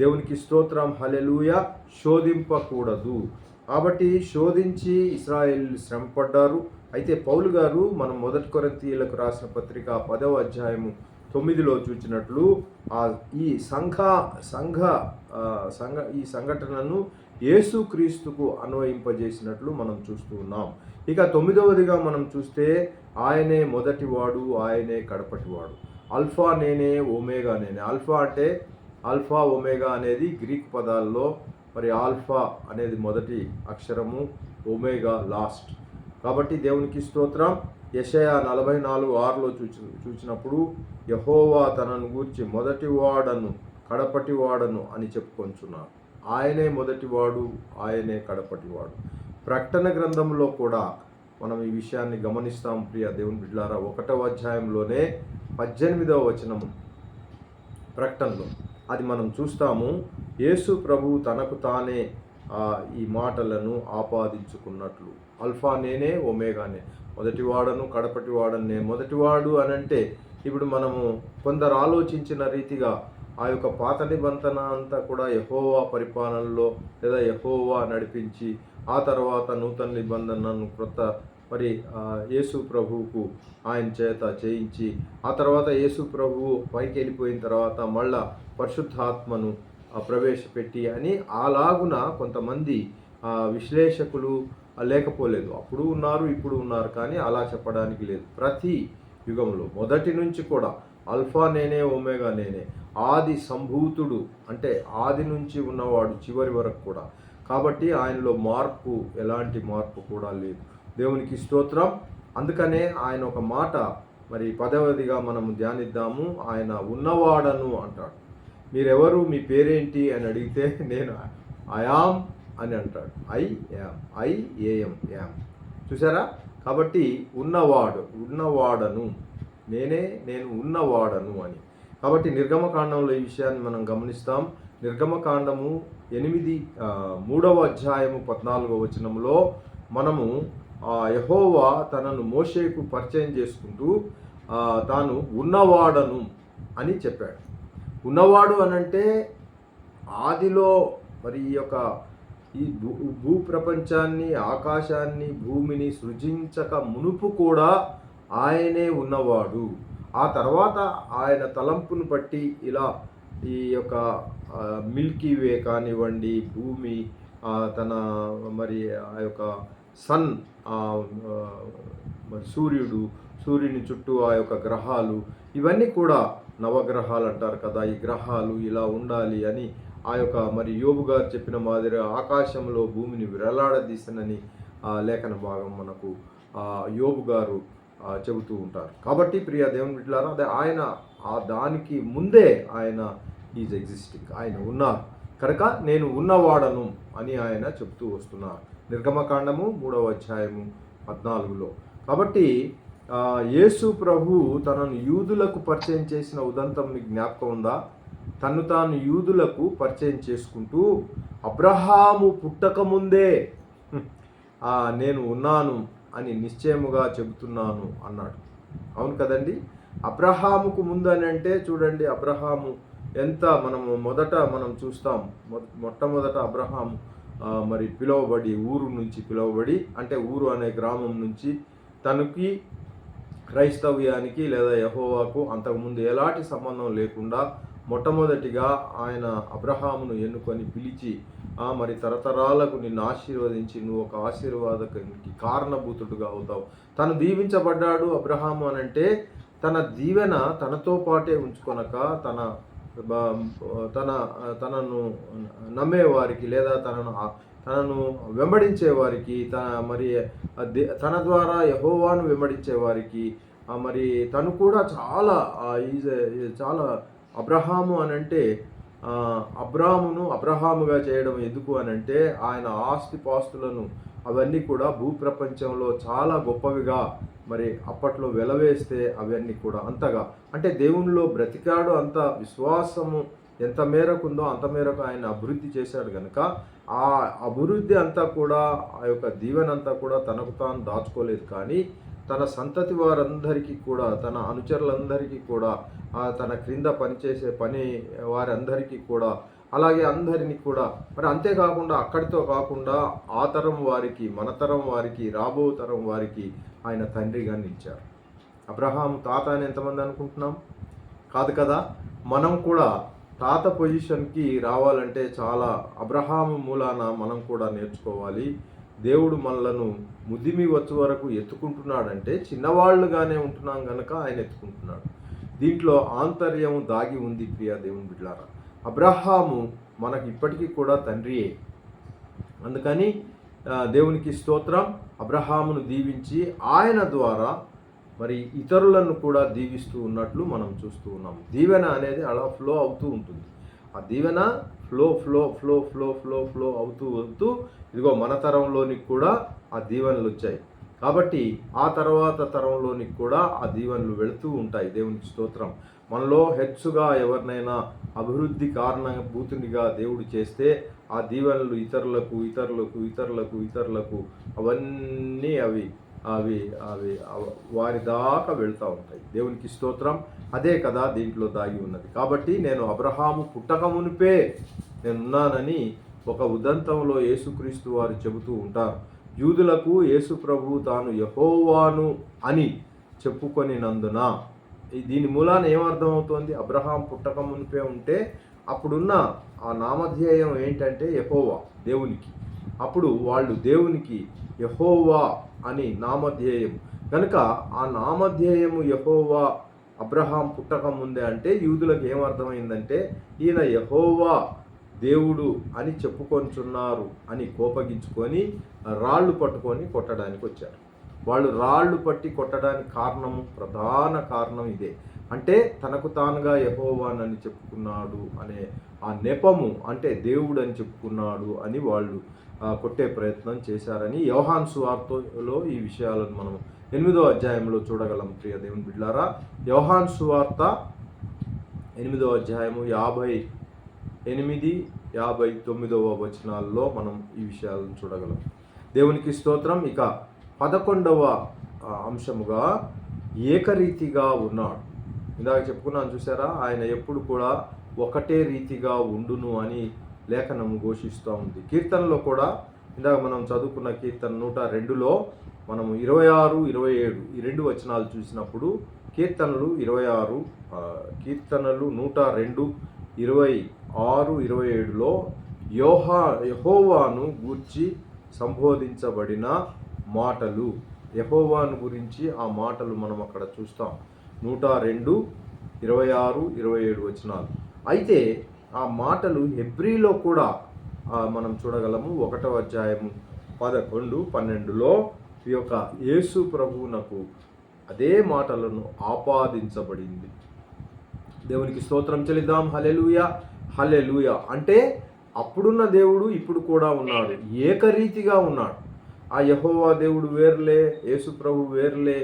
దేవునికి స్తోత్రం, హల్లెలూయా. శోధింపకూడదు. కాబట్టి శోధించి ఇశ్రాయేలీయులు శ్రమపడ్డారు. అయితే పౌలు గారు మనం 1 కొరింథీయులకు రాసిన పత్రిక 10వ అధ్యాయము 9లో చూచినట్లు ఈ సంఘటనను యేసుక్రీస్తుకు అన్వయింపజేసినట్లు మనం చూస్తూ ఉన్నాం. ఇక 9వదిగా మనం చూస్తే ఆయనే మొదటివాడు, ఆయనే కడపటివాడు. ఆల్ఫా నేనే, ఒమేగా నేనే. ఆల్ఫా అంటే ఆల్ఫా, ఒమేగా అనేది గ్రీక్ పదాల్లో మరి ఆల్ఫా అనేది మొదటి అక్షరము, ఒమేగా లాస్ట్. కాబట్టి దేవునికి స్తోత్రం. యెషయా 44:6లో చూసినప్పుడు యెహోవా తనను గూర్చి మొదటివాడను కడపటివాడను అని చెప్పుకొంచున్నారు. ఆయనే మొదటివాడు, ఆయనే కడపటివాడు. ప్రకటన గ్రంథంలో కూడా మనం ఈ విషయాన్ని గమనిస్తాం ప్రియ దేవుని బిడ్డలారా. 1వ అధ్యాయంలోనే 18వ వచనము ప్రకటనలో అది మనం చూస్తాము. యేసు ప్రభు తనకు తానే ఈ మాటలను ఆపాదించుకున్నట్లు. అల్ఫా నేనే, ఒమేగానే, మొదటివాడను కడపటివాడను నేను. మొదటివాడు అనంటే ఇప్పుడు మనము కొందరు ఆలోచించిన రీతిగా ఆ యొక్క పాత నిబంధన అంతా కూడా యెహోవా పరిపాలనలో లేదా యెహోవా నడిపించి ఆ తర్వాత నూతన నిబంధనను క్రొత్త మరి యేసు ప్రభువుకు ఆయన చేత చేయించి ఆ తర్వాత యేసు ప్రభువు పైకి వెళ్ళిపోయిన తర్వాత మళ్ళా పరిశుద్ధాత్మను ప్రవేశపెట్టి అని అలాగున కొంతమంది విశ్లేషకులు లేకపోలేదు. అప్పుడు ఉన్నారు, ఇప్పుడు ఉన్నారు, కానీ అలా చెప్పడానికి లేదు. ప్రతి యుగంలో మొదటి నుంచి కూడా అల్ఫా నేనే, ఒమేగా నేనే, ఆది సంభూతుడు అంటే ఆది నుంచి ఉన్నవాడు చివరి వరకు కూడా. కాబట్టి ఆయనలో మార్పు, ఎలాంటి మార్పు కూడా లేదు. దేవునికి స్తోత్రం. అందుకనే ఆయన ఒక మాట మరి 10వదిగా మనం ధ్యానిద్దాము. ఆయన ఉన్నవాడను అంటాడు. మీరెవరు, మీ పేరేంటి అని అడిగితే నేను ఐయామ్ అని అంటాడు. ఐఏఎం. చూసారా? కాబట్టి ఉన్నవాడను, నేను ఉన్నవాడను అని. కాబట్టి నిర్గమకాండంలో ఈ విషయాన్ని మనం గమనిస్తాం. నిర్గమకాండము 3వ అధ్యాయము 14వ వచనంలో మనము యెహోవా తనను మోషేకు పరిచయం చేసుకుంటూ తాను ఉన్నవాడను అని చెప్పాడు. ఉన్నవాడు అనంటే ఆదిలో మరి ఈ భూప్రపంచాన్ని, ఆకాశాన్ని, భూమిని సృజించక మునుపు కూడా ఆయనే ఉన్నవాడు. ఆ తర్వాత ఆయన తలంపును బట్టి ఇలా ఈ యొక్క మిల్కీ వే కానివ్వండి, భూమి, తన మరి ఆ యొక్క సన్, మరి సూర్యుని చుట్టూ ఆ యొక్క గ్రహాలు, ఇవన్నీ కూడా నవగ్రహాలు అంటారు కదా. ఈ గ్రహాలు ఇలా ఉండాలి అని ఆ యొక్క మరి యోబు గారు చెప్పిన మాదిరి ఆకాశంలో భూమిని విరలాడదీసనని లేఖన భాగం మనకు యోబు గారు చెబుతూ ఉంటారు. కాబట్టి ప్రియ దేవుని బిడ్డలారా, అదే ఆయన దానికి ముందే ఆయన ఈజ్ ఎగ్జిస్టింగ్, ఆయన ఉన్నారు కనుక నేను ఉన్నవాడను అని ఆయన చెబుతూ వస్తున్నారు. నిర్గమకాండము 3వ అధ్యాయము 14లో. కాబట్టి యేసు ప్రభు తనను యూదులకు పరిచయం చేసిన ఉదంతం మీకు జ్ఞాపకం ఉందా? తను తాను యూదులకు పరిచయం చేసుకుంటూ అబ్రహాము పుట్టకముందే నేను ఉన్నాను అని నిశ్చయముగా చెబుతున్నాను అన్నాడు. అవును కదండి? అబ్రహాముకు ముందు అని అంటే చూడండి, అబ్రహాము ఎంత మనం చూస్తాం. మొట్టమొదట అబ్రహాము మరి ఊరు నుంచి పిలువబడి, అంటే ఊరు అనే గ్రామం నుంచి తనకి క్రైస్తవ్యానికి లేదా యెహోవాకు అంతకుముందు ఎలాంటి సంబంధం లేకుండా మొట్టమొదటిగా ఆయన అబ్రహామును ఎన్నుకొని పిలిచి మరి తరతరాలకు నిన్ను ఆశీర్వదించి నువ్వు ఒక ఆశీర్వాదకానికి కారణభూతుడుగా అవుతావు. తను దీవించబడ్డాడు అబ్రహాము అనంటే తన దీవెన తనతో పాటే ఉంచుకొనక తనను నమ్మేవారికి లేదా తనను వెంబడించే వారికి, తన ద్వారా యెహోవాను వెంబడించే వారికి మరి తను కూడా చాలా అబ్రహాము అనంటే అబ్రహాముగా చేయడం ఎందుకు అనంటే ఆయన ఆస్తిపాస్తులను అవన్నీ కూడా భూప్రపంచంలో చాలా గొప్పవిగా మరి అప్పట్లో వెలవేస్తే అవన్నీ కూడా అంతగా అంటే దేవునిలో బ్రతికాడు. అంత విశ్వాసము ఎంత మేరకు ఉందో అంత మేరకు ఆయన అభివృద్ధి చేశాడు కనుక ఆ అభివృద్ధి అంతా కూడా ఆ యొక్క దీవెనంతా కూడా తనకు తాను దాచుకోలేదు, కానీ తన సంతతి వారందరికీ కూడా, తన అనుచరులందరికీ కూడా, తన క్రింద పనిచేసే వారందరికీ కూడా, అలాగే అందరినీ కూడా మరి అంతేకాకుండా అక్కడితో కాకుండా ఆ తరం వారికి, మన తరం వారికి, రాబో తరం వారికి ఆయన తండ్రిగా నిలిచారు. అబ్రహాము తాత అని ఎంతమంది అనుకుంటున్నాం? కాదు కదా. మనం కూడా తాత పొజిషన్కి రావాలంటే చాలా అబ్రహాము మూలాన మనం కూడా నేర్చుకోవాలి. దేవుడు మనలను ముదిమి వచ్చే వరకు ఎత్తుకుంటున్నాడంటే చిన్నవాళ్ళుగానే ఉంటున్నాం కనుక ఆయన ఎత్తుకుంటున్నాడు. దీంట్లో ఆంతర్యం దాగి ఉంది. ప్రియ దేవుని బిడ్డలారా, అబ్రహాము మనకి ఇప్పటికీ కూడా తండ్రియే. అందుకని దేవునికి స్తోత్రం. అబ్రహామును దీవించి ఆయన ద్వారా మరి ఇతరులను కూడా దీవిస్తూ ఉన్నట్లు మనం చూస్తూ ఉన్నాం. దీవెన అనేది అలా ఫ్లో అవుతూ ఉంటుంది. ఆ దీవెన ఫ్లో అవుతూ ఇదిగో మన తరంలోనికి కూడా ఆ దీవెనలు వచ్చాయి. కాబట్టి ఆ తర్వాత తరంలోనికి కూడా ఆ దీవెనలు వెళుతూ ఉంటాయి. దేవునికి స్తోత్రం. మనలో హెచ్చుగా ఎవరినైనా అభివృద్ధి కారణభూతునిగా దేవుడు చేస్తే ఆ దీవెనలు ఇతరులకు ఇతరులకు ఇతరులకు ఇతరులకు అవన్నీ అవి అవి అవి వారి దాకా వెళ్తూ ఉంటాయి. దేవునికి స్తోత్రం. అదే కదా దీంట్లో దాగి ఉన్నది. కాబట్టి నేను అబ్రహాము పుట్టక మునిపే నేనున్నానని ఒక ఉదంతంలో యేసుక్రీస్తు వారు చెబుతూ ఉంటారు. యూదులకు యేసు ప్రభువు తాను యెహోవాను అని చెప్పుకొనినందున దీని మూలాన ఏమర్థమవుతోంది? అబ్రహాం పుట్టక మునిపే ఉంటే అప్పుడున్న ఆ నామధేయం ఏంటంటే యెహోవా, దేవునికి. అప్పుడు వాళ్ళు దేవునికి యెహోవా అని నామధేయం కనుక ఆ నామధేయము యెహోవా అబ్రహాం పుట్టక ముందే అంటే యూదులకు ఏమర్థమైందంటే ఈయన యెహోవా దేవుడు అని చెప్పుకొంచున్నారు అని కోపగించుకొని రాళ్ళు పట్టుకొని కొట్టడానికి వచ్చారు. వాళ్ళు రాళ్ళు పట్టి కొట్టడానికి ప్రధాన కారణం ఇదే. అంటే తనకు తానుగా యెహోవానని చెప్పుకున్నాడు అనే ఆ నెపము, అంటే దేవుడు అని చెప్పుకున్నాడు అని వాళ్ళు కొట్టే ప్రయత్నం చేశారని యోహాను సువార్తలో ఈ విషయాలను మనం 8వ అధ్యాయంలో చూడగలం. ప్రియ దేవుని బిడ్డలారా, యోహాను సువార్త 8వ అధ్యాయము 58, 59వ వచనాల్లో మనం ఈ విషయాలను చూడగలం. దేవునికి స్తోత్రం. ఇక 11వ అంశముగా ఏకరీతిగా ఉన్నాడు. ఇందాక చెప్పుకున్నాను చూసారా, ఆయన ఎప్పుడు కూడా ఒకటే రీతిగా ఉండును అని లేఖనము ఘోషిస్తూ ఉంది. కీర్తనలో కూడా ఇందాక మనం చదువుకున్న కీర్తన 102లో మనము 26, 27 ఈ 2 వచనాలు చూసినప్పుడు కీర్తనలు 26, కీర్తనలు 102, 26, 27లో యెహోవాను గూర్చి సంబోధించబడిన మాటలు, యెహోవాను గురించి ఆ మాటలు మనం అక్కడ చూస్తాం. 102, 26, 27 వచనాలు. అయితే ఆ మాటలు హెబ్రీలో కూడా మనం చూడగలము. 1వ అధ్యాయము 11, 12లో ఈ యొక్క యేసు ప్రభువునకు అదే మాటలను ఆపాదించబడింది. దేవునికి స్తోత్రం చెల్లిద్దాం. హల్లెలూయా, హల్లెలూయా. అంటే అప్పుడున్న దేవుడు ఇప్పుడు కూడా ఉన్నాడు, ఏకరీతిగా ఉన్నాడు. ఆ యెహోవా దేవుడు వేర్లే, యేసు ప్రభు వేర్లే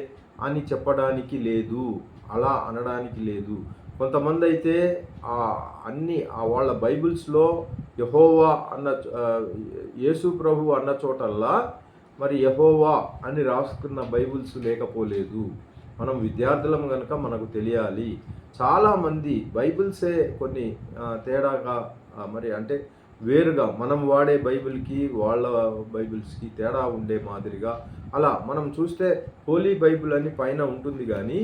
అని చెప్పడానికి లేదు, అలా అనడానికి లేదు. కొంతమంది అయితే వాళ్ళ బైబిల్స్లో యెహోవా అన్న యేసు ప్రభు అన్న చోటల్లా మరి యెహోవా అని రాసుకున్న బైబిల్స్ లేకపోలేదు. మనం విద్యార్థులం కనుక మనకు తెలియాలి. చాలామంది బైబిల్సే కొన్ని తేడాగా మరి అంటే వేరుగా మనం వాడే బైబిల్కి వాళ్ళ బైబిల్స్కి తేడా ఉండే మాదిరిగా అలా మనం చూస్తే హోలీ బైబిల్ అని పైన ఉంటుంది, కానీ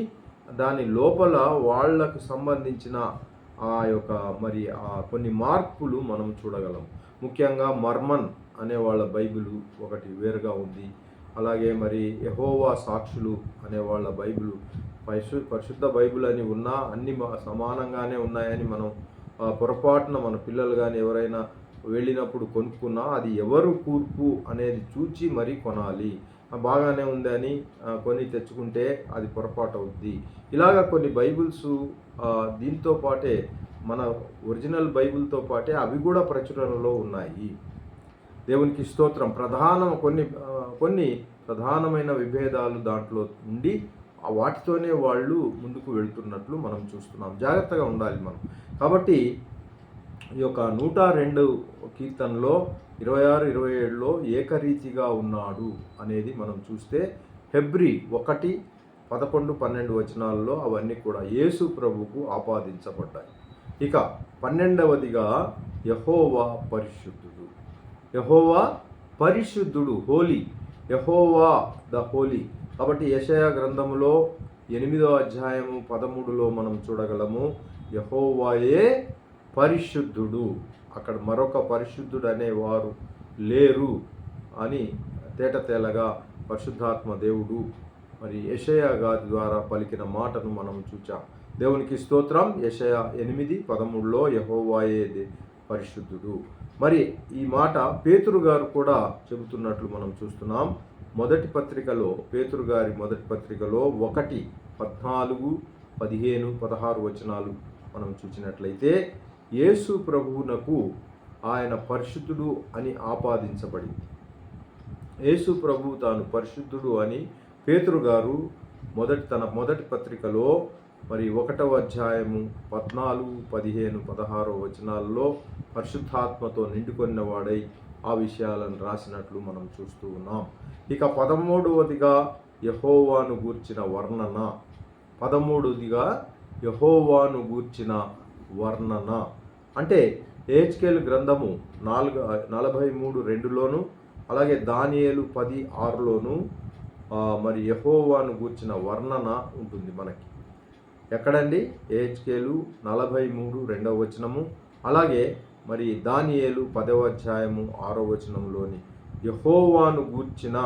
దాని లోపల వాళ్లకు సంబంధించిన ఆ యొక్క మరి కొన్ని మార్పులు మనం చూడగలం. ముఖ్యంగా మర్మన్ అనే వాళ్ళ బైబిల్ ఒకటి వేరుగా ఉంది. అలాగే మరి యెహోవా సాక్షులు అనే వాళ్ళ బైబిల్ పరిశుద్ధ బైబిల్ అని ఉన్నా అన్ని సమానంగానే ఉన్నాయని మనం పొరపాటున మన పిల్లలు కానీ ఎవరైనా వెళ్ళినప్పుడు కొనుక్కున్నా అది ఎవరు కూర్పు అనేది చూచి మరీ కొనాలి. బాగానే ఉందని కొని తెచ్చుకుంటే అది పొరపాటు అవుద్ది. ఇలాగ కొన్ని బైబిల్స్ దీంతో పాటే మన ఒరిజినల్ బైబిల్తో పాటే అవి కూడా ప్రచురణలో ఉన్నాయి. దేవునికి స్తోత్రం. కొన్ని ప్రధానమైన విభేదాలు దాంట్లో ఉండి వాటితోనే వాళ్ళు ముందుకు వెళ్తున్నట్లు మనం చూస్తున్నాం. జాగ్రత్తగా ఉండాలి మనం. కాబట్టి ఈ యొక్క 102 కీర్తనలో 26, 27లో ఏకరీతిగా ఉన్నాడు అనేది మనం చూస్తే హెబ్రీ 1, 11, 12 వచనాల్లో అవన్నీ కూడా యేసు ప్రభువుకు ఆపాదించబడ్డాయి. ఇక 12వదిగా యెహోవా పరిశుద్ధుడు. యెహోవా పరిశుద్ధుడు, హోలీ, యెహోవా ద హోలీ. కాబట్టి యెషయా గ్రంథములో 8వ అధ్యాయము 13లో మనం చూడగలము యెహోవాయే పరిశుద్ధుడు, అక్కడ మరొక పరిశుద్ధుడు అనేవారు లేరు అని తేటతేలగా పరిశుద్ధాత్మ దేవుడు మరి యెషయా గారి ద్వారా పలికిన మాటను మనం చూచాం. దేవునికి స్తోత్రం. యెషయా 8:13లో యెహోవాయే పరిశుద్ధుడు. మరి ఈ మాట పేతురు గారు కూడా చెబుతున్నట్లు మనం చూస్తున్నాం. మొదటి పత్రికలో, పేతురు గారి మొదటి పత్రికలో 1, 14, 15, 16 వచనాలు మనం చూసినట్లయితే యేసు ప్రభువునకు ఆయన పరిశుద్ధుడు అని ఆపాదించబడింది. యేసు ప్రభువు తాను పరిశుద్ధుడు అని పేతురు గారు తన మొదటి పత్రికలో మరి 1వ అధ్యాయము 14, 15, 16 వచనాల్లో పరిశుద్ధాత్మతో నిండుకొన్న వాడై ఆ విషయాలను రాసినట్లు మనం చూస్తూ ఉన్నాం. ఇక 13వదిగా యెహోవాను గూర్చిన వర్ణన. 13వదిగా యెహోవాను గూర్చిన వర్ణన అంటే యెహెజ్కేలు గ్రంథము 43:2లోను, అలాగే దానియేలు 10:6లోను మరి యెహోవాను గూర్చిన వర్ణన ఉంటుంది మనకి. ఎక్కడండి? యెహెజ్కేలు 43:2 వచనము, అలాగే మరి దానియేలు 10వ అధ్యాయము 6వ వచనంలోని యెహోవాను గూర్చిన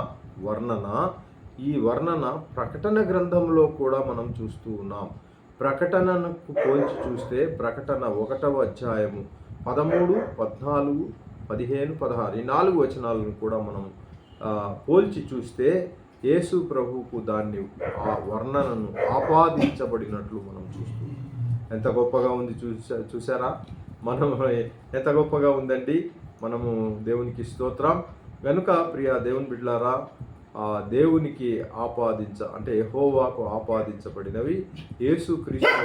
వర్ణన. ఈ వర్ణన ప్రకటన గ్రంథంలో కూడా మనం చూస్తూ ఉన్నాం. ప్రకటనను పోల్చి చూస్తే ప్రకటన 1వ అధ్యాయము 13, 14, 15, 16 ఈ 4 వచనాలను కూడా మనం పోల్చి చూస్తే యేసు ప్రభువుకు దాన్ని ఆ వర్ణనను ఆపాదించబడినట్లు మనం చూస్తున్నాం. ఎంత గొప్పగా ఉంది చూసారా? మనం ఎంత గొప్పగా ఉందండి. మనము దేవునికి స్తోత్రం. కనుక ప్రియ దేవుని బిడ్డలారా, దేవునికి అంటే యెహోవాకు ఆపాదించబడినవి యేసు క్రీస్తు.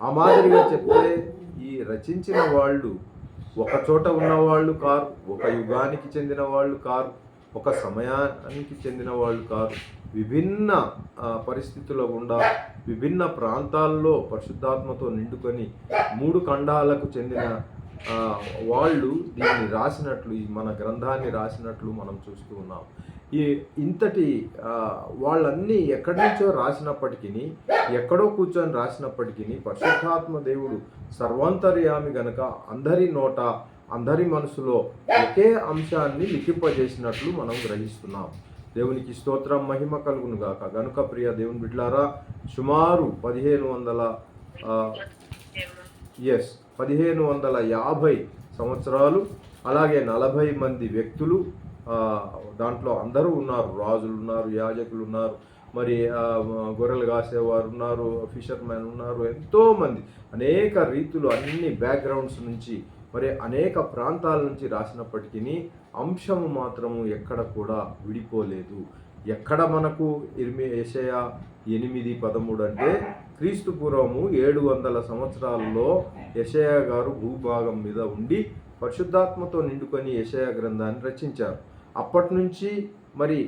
ఆ మాదిరిగా చెప్తే ఈ రచించిన వాళ్ళు ఒక చోట ఉన్నవాళ్ళు కారు, ఒక యుగానికి చెందిన వాళ్ళు కారు, ఒక సమయానికి చెందిన వాళ్ళు కారు. విభిన్న పరిస్థితుల గుండా విభిన్న ప్రాంతాల్లో పరిశుద్ధాత్మతో నిండుకొని 3 ఖండాలకు చెందిన వాళ్ళు దీన్ని రాసినట్లు, ఈ మన గ్రంథాన్ని రాసినట్లు మనం చూస్తూ ఉన్నాం. ఇంతటి వాళ్ళన్నీ ఎక్కడి నుంచో రాసినప్పటికీ, ఎక్కడో కూర్చొని రాసినప్పటికీ పరిశుద్ధాత్మ దేవుడు సర్వాంతర్యామి గనక అందరి నోట అందరి మనసులో ఒకే అంశాన్ని లిఖింపజేసినట్లు మనం గ్రహిస్తున్నాం. దేవునికి స్తోత్రం, మహిమ కలుగును గాక. గనుక ప్రియ దేవుని బిడ్డలారా, సుమారు 1550 సంవత్సరాలు, అలాగే 40 మంది వ్యక్తులు, దాంట్లో అందరూ ఉన్నారు. రాజులు ఉన్నారు, యాజకులు ఉన్నారు, మరి గొర్రెలు కాసేవారు ఉన్నారు, ఫిషర్మెన్ ఉన్నారు, ఎంతోమంది అనేక రీతులు అన్ని బ్యాక్గ్రౌండ్స్ నుంచి మరి అనేక ప్రాంతాల నుంచి రాసినప్పటికీ అంశము మాత్రము ఎక్కడ కూడా విడిపోలేదు. ఎక్కడ మనకు యెషయా 8:13 అంటే క్రీస్తు పూర్వము 700 సంవత్సరాలలో యెషయా గారు భూభాగం మీద ఉండి పరిశుద్ధాత్మతో నిండుకొని యెషయా గ్రంథాన్ని రచించారు. అప్పటి నుంచి మరి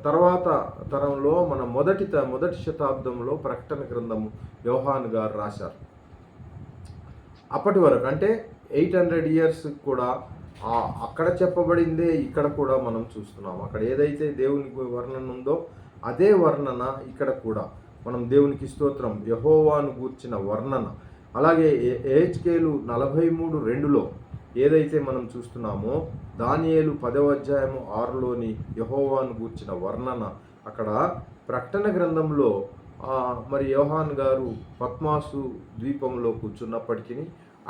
తర్వాత తరంలో మన మొదటి శతాబ్దంలో ప్రకటన గ్రంథము యోహాను గారు రాశారు. అప్పటి వరకు అంటే 800 years కూడా అక్కడ చెప్పబడిందే ఇక్కడ కూడా మనం చూస్తున్నాం. అక్కడ ఏదైతే దేవునికి వర్ణన ఉందో అదే వర్ణన ఇక్కడ కూడా మనం దేవునికి స్తోత్రం యెహోవాను గూర్చిన వర్ణన. అలాగే యెహెజ్కేలు 43:2లో ఏదైతే మనం చూస్తున్నామో దానియేలు 10వ అధ్యాయము 6లోని యెహోవాను గూర్చిన వర్ణన అక్కడ ప్రకటన గ్రంథంలో మరి యోహాను గారు పద్మాసు ద్వీపంలో కూర్చున్నప్పటికీ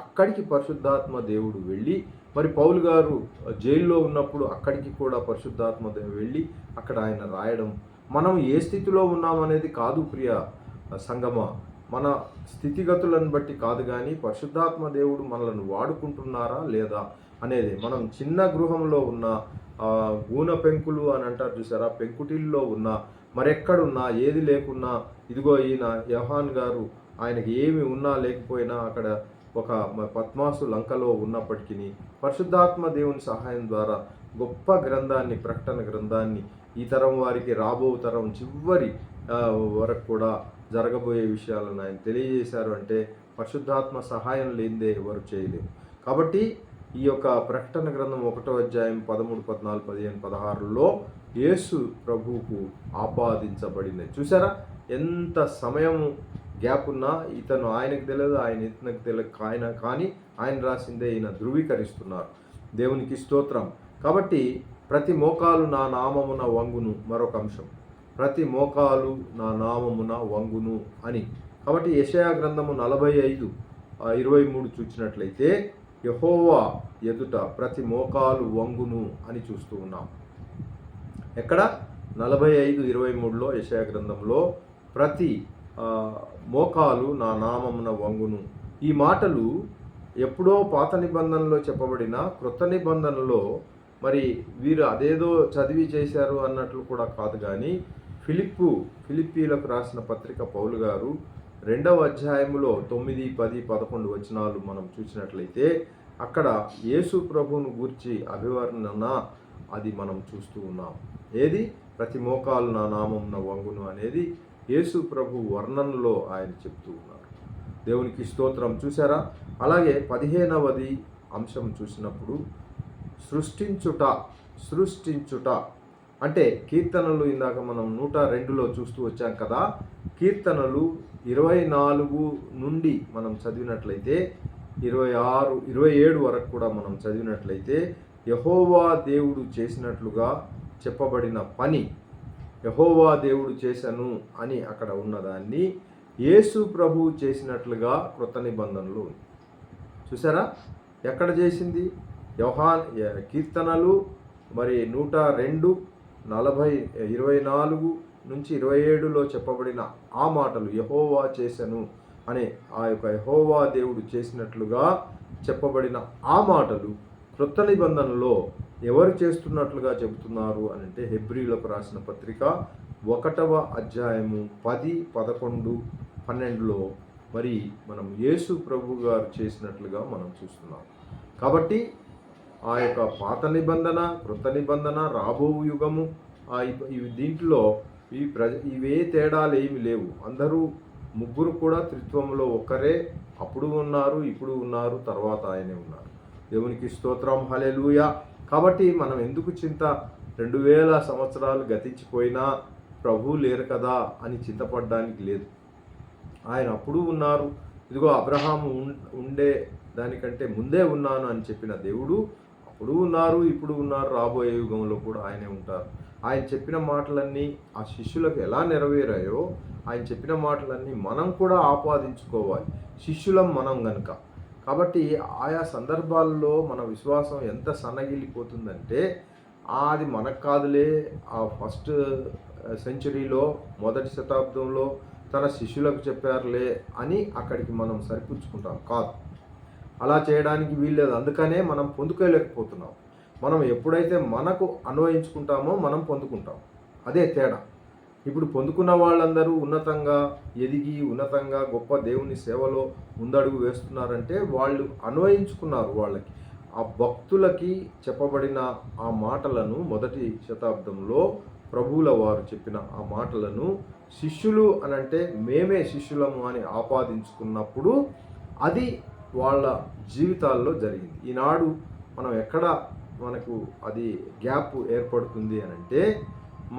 అక్కడికి పరిశుద్ధాత్మ దేవుడు వెళ్ళి, మరి పౌలు గారు జైల్లో ఉన్నప్పుడు అక్కడికి కూడా పరిశుద్ధాత్మ దేవుడు వెళ్ళి అక్కడ ఆయన రాయడం. మనం ఏ స్థితిలో ఉన్నామనేది కాదు ప్రియ సంగమ, మన స్థితిగతులను బట్టి కాదు, కానీ పరిశుద్ధాత్మ దేవుడు మనల్ని వాడుకుంటున్నారా లేదా అనేది. మనం చిన్న గృహంలో ఉన్న గూన పెంకులు అని అంటారు చూసారా, పెంకుటిల్లో ఉన్న మరెక్కడున్నా ఏది లేకున్నా, ఇదిగో ఈయన యోహాన్ గారు ఆయనకి ఏమి ఉన్నా లేకపోయినా అక్కడ ఒక పద్మాసు లంకలో ఉన్నప్పటికీ పరిశుద్ధాత్మ దేవుని సహాయం ద్వారా గొప్ప గ్రంథాన్ని, ప్రకటన గ్రంథాన్ని ఈ తరం వారికి, రాబో తరం చివరి వరకు కూడా జరగబోయే విషయాలను ఆయన తెలియజేశారు. అంటే పరిశుద్ధాత్మ సహాయం లేనిదే ఎవరు చేయలేరు. కాబట్టి ఈ యొక్క ప్రకటన గ్రంథం 1వ అధ్యాయం 13, 14, 15, 16లో యేసు ప్రభువుకు ఆపాదించబడింది. చూసారా ఎంత సమయము గ్యాప్ ఉన్నా ఇతను ఆయనకు తెలియదు, ఆయన ఇతనికి తెలియదు, కానీ ఆయన రాసిందే ఈయన ధృవీకరిస్తున్నారు. దేవునికి స్తోత్రం. కాబట్టి ప్రతి మోకాలు నా నామమున వంగును, మరొక అంశం, ప్రతి మోకాలు నా నామమున వంగును అని. కాబట్టి యెషయా గ్రంథము 45:23 చూసినట్లయితే యెహోవా ఎదుట ప్రతి మోకాలు వంగును అని చూస్తూ ఉన్నాం. ఎక్కడ? 45:23లో యెషయా గ్రంథంలో ప్రతి మోకాలు నా నామమున వంగును. ఈ మాటలు ఎప్పుడో పాత నిబంధనలో చెప్పబడిన క్రొత్త నిబంధనలో మరి వీరు అదేదో చదివి చేశారు అన్నట్లు కూడా కాదు, కానీ ఫిలిప్పీలకు రాసిన పత్రిక పౌలు గారు 2వ అధ్యాయములో 9, 10, 11 వచనాలు మనం చూసినట్లయితే అక్కడ యేసు ప్రభువును గూర్చి అభివర్ణన అది మనం చూస్తూ ఉన్నాం. ఏది? ప్రతి మోకాలు నా నామమున వంగును అనేది యేసు ప్రభు వర్ణనలో ఆయన చెప్తూ ఉన్నారు. దేవునికి స్తోత్రం. చూసారా? అలాగే 15వది అంశం చూసినప్పుడు సృష్టించుట అంటే కీర్తనలు ఇందాక మనం 102లో చూస్తూ వచ్చాం కదా. కీర్తనలు 24 నుండి మనం చదివినట్లయితే 26, 27 వరకు కూడా మనం చదివినట్లయితే యెహోవా దేవుడు చేసినట్లుగా చెప్పబడిన పని యెహోవా దేవుడు చేశాను అని అక్కడ ఉన్నదాన్ని యేసు ప్రభు చేసినట్లుగా క్రొత్త నిబంధనలు ఉంది. చూసారా? ఎక్కడ చేసింది? కీర్తనలు మరి 102, 24 నుంచి 27లో చెప్పబడిన ఆ మాటలు యెహోవా చేశాను అనే ఆ యొక్క యెహోవా దేవుడు చేసినట్లుగా చెప్పబడిన ఆ మాటలు క్రొత్త నిబంధనలో ఎవరు చేస్తున్నట్లుగా చెబుతున్నారు అని అంటే హెబ్రీలకు రాసిన పత్రిక 1వ అధ్యాయము 10, 11, 12లో మరి మనం యేసు ప్రభు గారు చేసినట్లుగా మనం చూస్తున్నాం. కాబట్టి ఆ యొక్క పాత నిబంధన, క్రొత్త నిబంధన, రాబో యుగము దీంట్లో ఇవే తేడాలు ఏమి లేవు. అందరూ ముగ్గురు కూడా త్రిత్వంలో ఒక్కరే. అప్పుడు ఉన్నారు, ఇప్పుడు ఉన్నారు, తర్వాత ఆయనే ఉన్నారు. దేవునికి స్తోత్రం. హల్లెలూయా. కాబట్టి మనం ఎందుకు చింత? 2000 సంవత్సరాలు గతించిపోయినా ప్రభు లేరు కదా అని చింతపడడానికి లేదు. ఆయన అప్పుడు ఉన్నారు. ఇదిగో అబ్రహాము ఉండే దానికంటే ముందే ఉన్నాను అని చెప్పిన దేవుడు అప్పుడు ఉన్నారు, ఇప్పుడు ఉన్నారు, రాబోయే యుగంలో కూడా ఆయనే ఉంటారు. ఆయన చెప్పిన మాటలన్నీ ఆ శిష్యులకు ఎలా నెరవేరాయో ఆయన చెప్పిన మాటలన్నీ మనం కూడా ఆపాదించుకోవాలి, శిష్యులం మనం గనుక. కాబట్టి ఆయా సందర్భాల్లో మన విశ్వాసం ఎంత సన్నగిల్లిపోతుందంటే అది మనకు కాదులే, ఆ ఫస్ట్ సెంచరీలో, మొదటి శతాబ్దంలో తన శిష్యులకు చెప్పారులే అని అక్కడికి మనం సరిపుచ్చుకుంటాం. కాదు, అలా చేయడానికి వీల్లేదు. అందుకనే మనం పొందుకోలేకపోతున్నాం. మనం ఎప్పుడైతే మనకు అన్వయించుకుంటామో మనం పొందుకుంటాం. అదే తేడా. ఇప్పుడు పొందుకున్న వాళ్ళందరూ ఉన్నతంగా ఎదిగి ఉన్నతంగా గొప్ప దేవుని సేవలో ముందడుగు వేస్తున్నారంటే వాళ్ళు అన్వయించుకున్నారు. వాళ్ళకి ఆ భక్తులకి చెప్పబడిన ఆ మాటలను మొదటి శతాబ్దంలో ప్రభువుల వారు చెప్పిన ఆ మాటలను శిష్యులు అనంటే మేమే శిష్యులము అని ఆపాదించుకున్నప్పుడు అది వాళ్ళ జీవితాల్లో జరిగింది. ఈనాడు మనం ఎక్కడ మనకు అది గ్యాప్ ఏర్పడుతుంది అని అంటే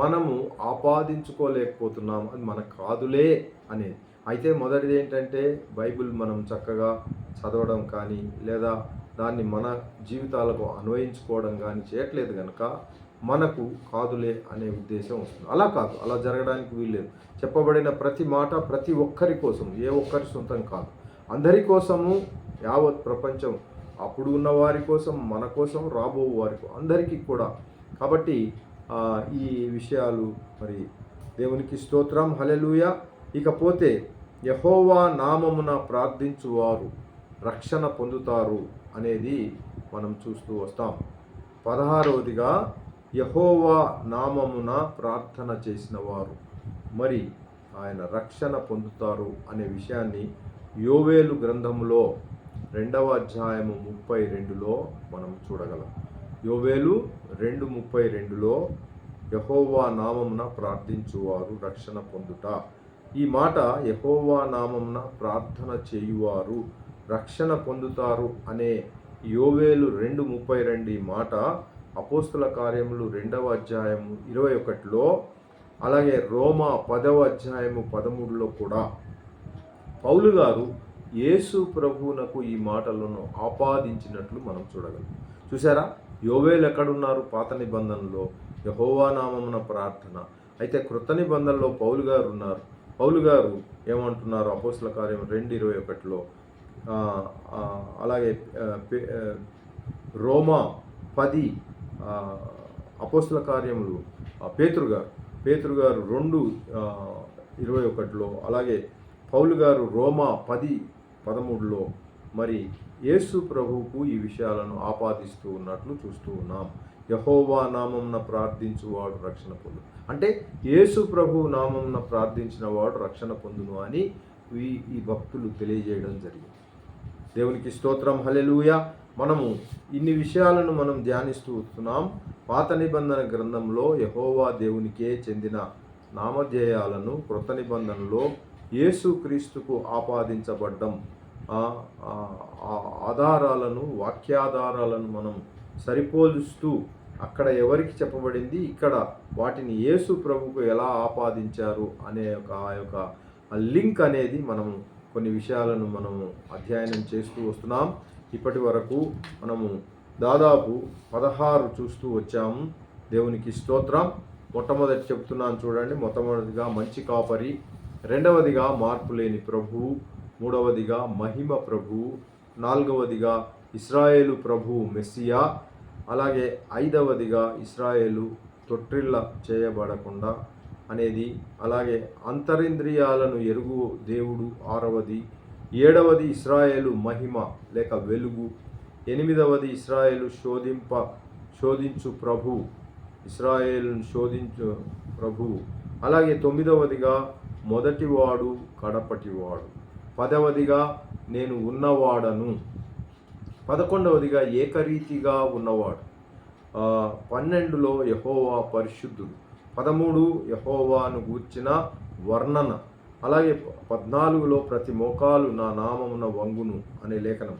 మనము ఆపాదించుకోలేకపోతున్నాం, అది మనకు కాదులే అనేది. అయితే మొదటిది ఏంటంటే బైబిల్ మనం చక్కగా చదవడం కానీ లేదా దాన్ని మన జీవితాలకు అన్వయించుకోవడం కానీ చేయట్లేదు కనుక మనకు కాదులే అనే ఉద్దేశం వస్తుంది. అలా కాదు, అలా జరగడానికి వీల్లేదు. చెప్పబడిన ప్రతి మాట ప్రతి ఒక్కరి కోసం, ఏ ఒక్కరి సొంతం కాదు, అందరి కోసము, యావత్ ప్రపంచం, అప్పుడు ఉన్న వారి కోసం, మన కోసం, రాబో వారి అందరికీ కూడా. కాబట్టి ఈ విషయాలు మరి దేవునికి స్తోత్రం. హల్లెలూయా. ఇకపోతే యెహోవా నామమున ప్రార్థించువారు రక్షణ పొందుతారు అనేది మనం చూస్తూ వస్తాం. 16వదిగా యెహోవా నామమున ప్రార్థన చేసిన వారు మరి ఆయన రక్షణ పొందుతారు అనే విషయాన్ని యోవేలు గ్రంథములో 2వ అధ్యాయము 32లో మనం చూడగలం. యోవేలు 2:32లో యెహోవా నామమున ప్రార్థించువారు రక్షణ పొందుట. ఈ మాట యెహోవా నామమున ప్రార్థన చేయువారు రక్షణ పొందుతారు అనే యోవేలు 2:32 ఈ మాట అపోస్తుల కార్యములు 2వ అధ్యాయము 21లో అలాగే రోమా 10వ అధ్యాయము 13లో కూడా పౌలు గారు యేసు ప్రభువునకు ఈ మాటలను ఆపాదించినట్లు మనం చూడగలం. చూసారా? యోవేలు ఎక్కడున్నారు? పాత నిబంధనలో యెహోవా నామమున ప్రార్థన. అయితే క్రొత్త నిబంధనలో పౌలు గారు ఉన్నారు. పౌలు గారు ఏమంటున్నారు? అపోస్తుల కార్యం 2:21లో అలాగే రోమా 10 అపోస్తుల కార్యములు పేతురు గారు 2:21లో అలాగే పౌలు గారు రోమా 10:13లో మరి యేసు ప్రభువుకు ఈ విషయాలను ఆపాదిస్తూ ఉన్నట్లు చూస్తూ ఉన్నాం. యెహోవా నామమున ప్రార్థించువాడు రక్షణ పొందు అంటే యేసు ప్రభు నామమున ప్రార్థించిన వాడు రక్షణ పొందును అని ఈ భక్తులు తెలియజేయడం జరిగింది. దేవునికి స్తోత్రం, హల్లెలూయా. మనము ఇన్ని విషయాలను మనం ధ్యానిస్తూ వస్తున్నాం. పాత నిబంధన గ్రంథంలో యెహోవా దేవునికే చెందిన నామధేయాలను క్రొత్త నిబంధనలో యేసుక్రీస్తుకు ఆపాదించబడ్డం ఆధారాలను, వాక్యాధారాలను మనం సరిపోలుస్తూ అక్కడ ఎవరికి చెప్పబడింది, ఇక్కడ వాటిని యేసు ప్రభుకు ఎలా ఆపాదించారు అనే ఆ యొక్క లింక్ అనేది మనము కొన్ని విషయాలను మనము అధ్యయనం చేస్తూ వస్తున్నాం. ఇప్పటి వరకు మనము దాదాపు 16 చూస్తూ వచ్చాము. దేవునికి స్తోత్రం. మొట్టమొదటి చెప్తున్నాను చూడండి. మొట్టమొదటిగా మంచి కాపరి, రెండవదిగా మార్పు లేని ప్రభువు, మూడవదిగా మహిమ ప్రభువు, నాలుగవదిగా ఇశ్రాయేలు ప్రభువు మెస్సియా, అలాగే ఐదవదిగా ఇశ్రాయేలు తొట్టిల్ల చేయబడకుండా అనేది, అలాగే అంతరింద్రియాలను ఎరుగు దేవుడు ఆరవది, ఏడవది ఇశ్రాయేలు మహిమ లేక వెలుగు, ఎనిమిదవది ఇశ్రాయేలు శోధించు ప్రభు, ఇశ్రాయేలును శోధించు ప్రభు, అలాగే తొమ్మిదవదిగా మొదటివాడు కడపటివాడు, పదవదిగా నేను ఉన్నవాడను, 11వదిగా ఏకరీతిగా ఉన్నవాడు, 12లో యెహోవా పరిశుద్ధుడు, 13 యెహోవాను గూర్చిన వర్ణన, అలాగే 14లో ప్రతి మోకాలు నా నామమున వంగును అనే లేఖనం,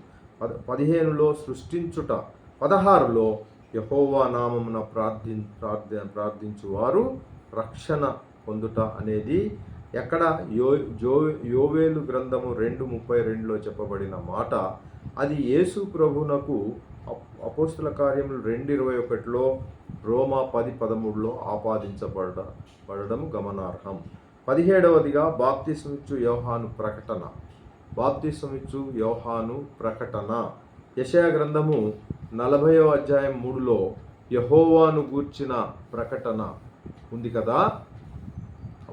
15లో సృష్టించుట, 16లో యెహోవా నామమున ప్రార్థించువారు రక్షణ పొందుట అనేది ఎక్కడ యోవేలు గ్రంథము 2:32లో చెప్పబడిన మాట. అది యేసు ప్రభునకు అపోస్తుల కార్యములు 2:21లో, రోమా 10:13లో ఆపాదించబడడం గమనార్హం. 17వదిగా బాప్తిస్మిచ్చు యోహాను ప్రకటన, యెషయా గ్రంథము 40వ అధ్యాయం 3లో యెహోవాను గూర్చిన ప్రకటన ఉంది కదా.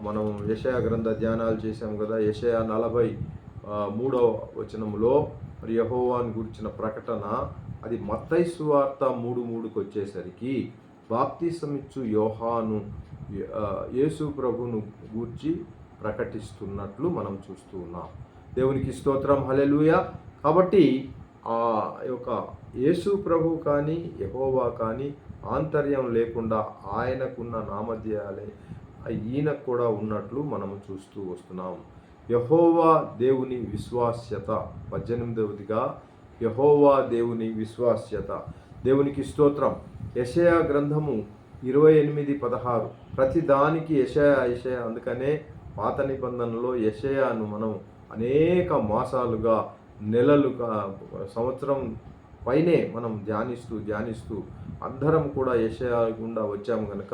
మనం యెషయా గ్రంథ ధ్యానాలు చేసాము కదా. యెషయా 43వ వచనములో మరి యెహోవాను గూర్చిన ప్రకటన, అది మత్తయి సువార్త 3:3కి వచ్చేసరికి బాప్తిసమిచ్చు యోహాను యేసు ప్రభును గూర్చి ప్రకటిస్తున్నట్లు మనం చూస్తూ ఉన్నాం. దేవునికి స్తోత్రం, హల్లెలూయా. కాబట్టి ఆ యొక్క యేసు ప్రభు కానీ యెహోవా కానీ ఆంతర్యం లేకుండా ఆయనకున్న నామధేయాలే ఈయనకు కూడా ఉన్నట్లు మనము చూస్తూ వస్తున్నాం. యెహోవా దేవుని విశ్వాస్యత, 18వదిగా యెహోవా దేవుని విశ్వాస్యత. దేవునికి స్తోత్రం. యెషయా గ్రంథము 28:16 ప్రతి దానికి యెషయా. అందుకనే పాత నిబంధనలో యెషయాను మనం అనేక మాసాలుగా, నెలలుగా, సంవత్సరం పైనే మనం ధ్యానిస్తూ అందరం కూడా యెషయా గుండా వచ్చాము కనుక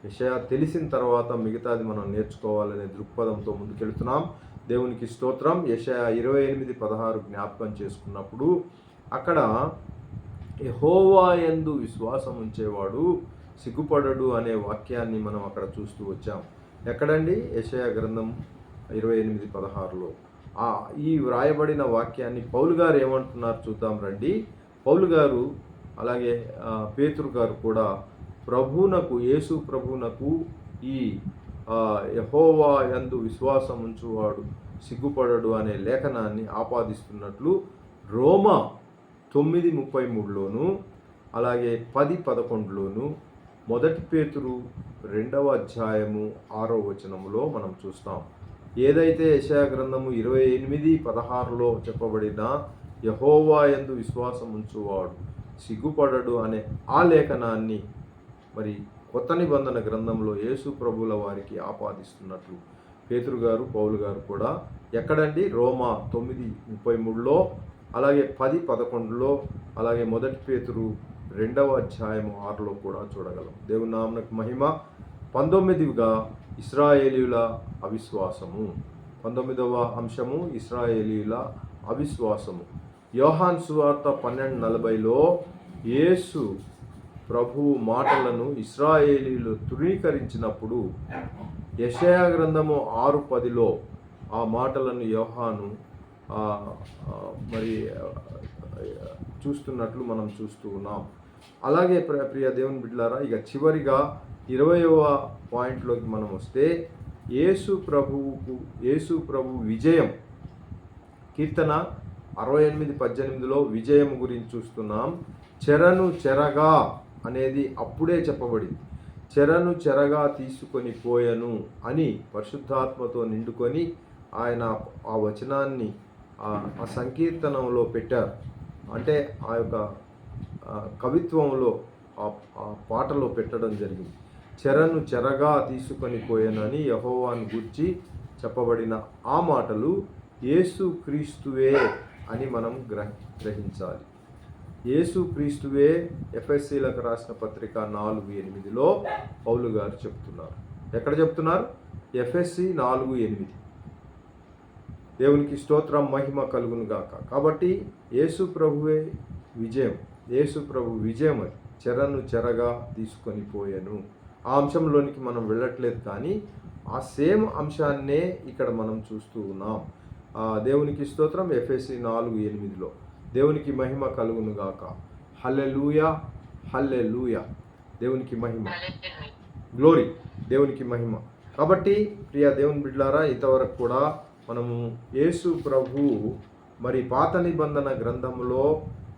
యెషయా తెలిసిన తర్వాత మిగతాది మనం నేర్చుకోవాలనే దృక్పథంతో ముందుకెళ్తున్నాం. దేవునికి స్తోత్రం. యెషయా 28:16 జ్ఞాపకం చేసుకున్నప్పుడు అక్కడ యెహోవా యందు విశ్వాసం ఉంచేవాడు సిగ్గుపడడు అనే వాక్యాన్ని మనం అక్కడ చూస్తూ వచ్చాం. ఎక్కడండి? యెషయా గ్రంథం 28:16లో ఈ వ్రాయబడిన వాక్యాన్ని పౌలు గారు ఏమంటున్నారు చూద్దాం రండి. పౌలు గారు అలాగే పేతురు గారు కూడా యేసు ప్రభునకు ఈ యెహోవా యందు విశ్వాసం ఉంచువాడు సిగ్గుపడడు అనే లేఖనాన్ని ఆపాదిస్తున్నట్లు రోమా 9:33లోను, అలాగే 10:11లోను, 1 పేతురు 2వ అధ్యాయము 6వ వచనములో మనం చూస్తాం. ఏదైతే యెషయా గ్రంథము 28:16లో చెప్పబడిన యెహోవా యందు విశ్వాసం ఉంచువాడు సిగ్గుపడడు అనే ఆ లేఖనాన్ని మరి కొత్త నిబంధన గ్రంథంలో యేసు ప్రభుల వారికి ఆపాదిస్తున్నట్లు పేతురు గారు, పౌలు గారు కూడా ఎక్కడండి? రోమా 9:33లో, అలాగే 10:11లో, అలాగే 1 పేతురు 2వ అధ్యాయము 6లో కూడా చూడగలం. దేవుని నామమునకు మహిమ. 19గా ఇశ్రాయేలీయుల అవిశ్వాసము. 19వ అంశము ఇశ్రాయేలీయుల అవిశ్వాసము. యోహాను సువార్త 12:40లో యేసు ప్రభువు మాటలను ఇశ్రాయేలీయులు తృణీకరించినప్పుడు యెషయా గ్రంథము 6:10లో ఆ మాటలను యోహాను మరి చూస్తున్నట్లు మనం చూస్తూ ఉన్నాం. అలాగే ప్రియ దేవుని బిడ్డలారా, ఇక చివరిగా 20వ పాయింట్లోకి మనం వస్తే యేసు ప్రభు విజయం, కీర్తన 68:18లో విజయం గురించి చూస్తున్నాం. చెరను చెరగా అనేది అప్పుడే చెప్పబడింది. చెరను చెరగా తీసుకొని పోయను అని పరిశుద్ధాత్మతో నిండుకొని ఆయన ఆ వచనాన్ని ఆ సంకీర్తనంలో పెట్టారు. అంటే ఆ యొక్క కవిత్వంలో ఆ పాటలో పెట్టడం జరిగింది. చెరను చెరగా తీసుకొని పోయానని యెహోవాను గూర్చి చెప్పబడిన ఆ మాటలు యేసు క్రీస్తువే అని మనం గ్రహించాలి. యేసు క్రీస్తువే ఎఫెసీలకు రాసిన పత్రిక 4:8లో పౌలు గారు చెప్తున్నారు. ఎక్కడ చెప్తున్నారు? ఎఫెసీ 4:8. దేవునికి స్తోత్రం, మహిమ కలుగును గాక. కాబట్టి యేసు ప్రభువే విజయం. యేసు ప్రభు విజయం అది. చెరను చెరగా తీసుకొని పోయాను. ఆ అంశంలోనికి మనం వెళ్ళట్లేదు, కానీ ఆ సేమ్ అంశాన్నే ఇక్కడ మనం చూస్తూ ఉన్నాం. దేవునికి స్తోత్రం. ఎఫెసీ 4:8లో దేవునికి మహిమ కలుగును గాక. హల్లెలూయా, హల్లెలూయా. దేవునికి మహిమ, గ్లోరీ, దేవునికి మహిమ. కాబట్టి ప్రియ దేవుని బిడ్డలారా, ఇంతవరకు కూడా మనము యేసు ప్రభు మరి పాత నిబంధన గ్రంథంలో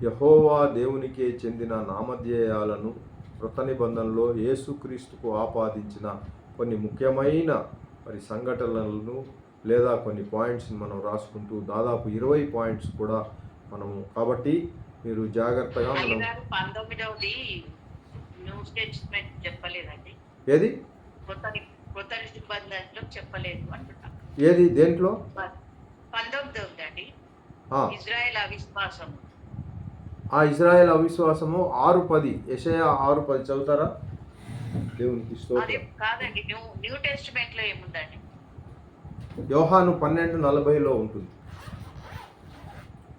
యెహోవా దేవునికే చెందిన నామధేయాలను క్రొత్త నిబంధనలో యేసుక్రీస్తుకు ఆపాదించిన కొన్ని ముఖ్యమైన మరి సంఘటనలను లేదా కొన్ని పాయింట్స్ని మనం రాసుకుంటూ దాదాపు 20 పాయింట్స్ కూడా మనము, కాబట్టి మీరు జాగ్రత్తగా మనం 19వది న్యూ స్టేట్మెంట్ చెప్పలేదండి. ఏది కొత్త నిబంధనలో చెప్పలేదు అంటున్నా. ఏది దేంట్లో? 19వదండి. ఇజ్రాయెల్ అవిశ్వాసం. ఆ ఇజ్రాయెల్ అవిశ్వాసము 6:10, యెషయా 6:10 చదువుతారా? దేవునికి స్తోత్రం. కాదండి, న్యూ టెస్టిమెంట్ లో ఏముందండి? యోహాను 12:40లో ఉంటుంది.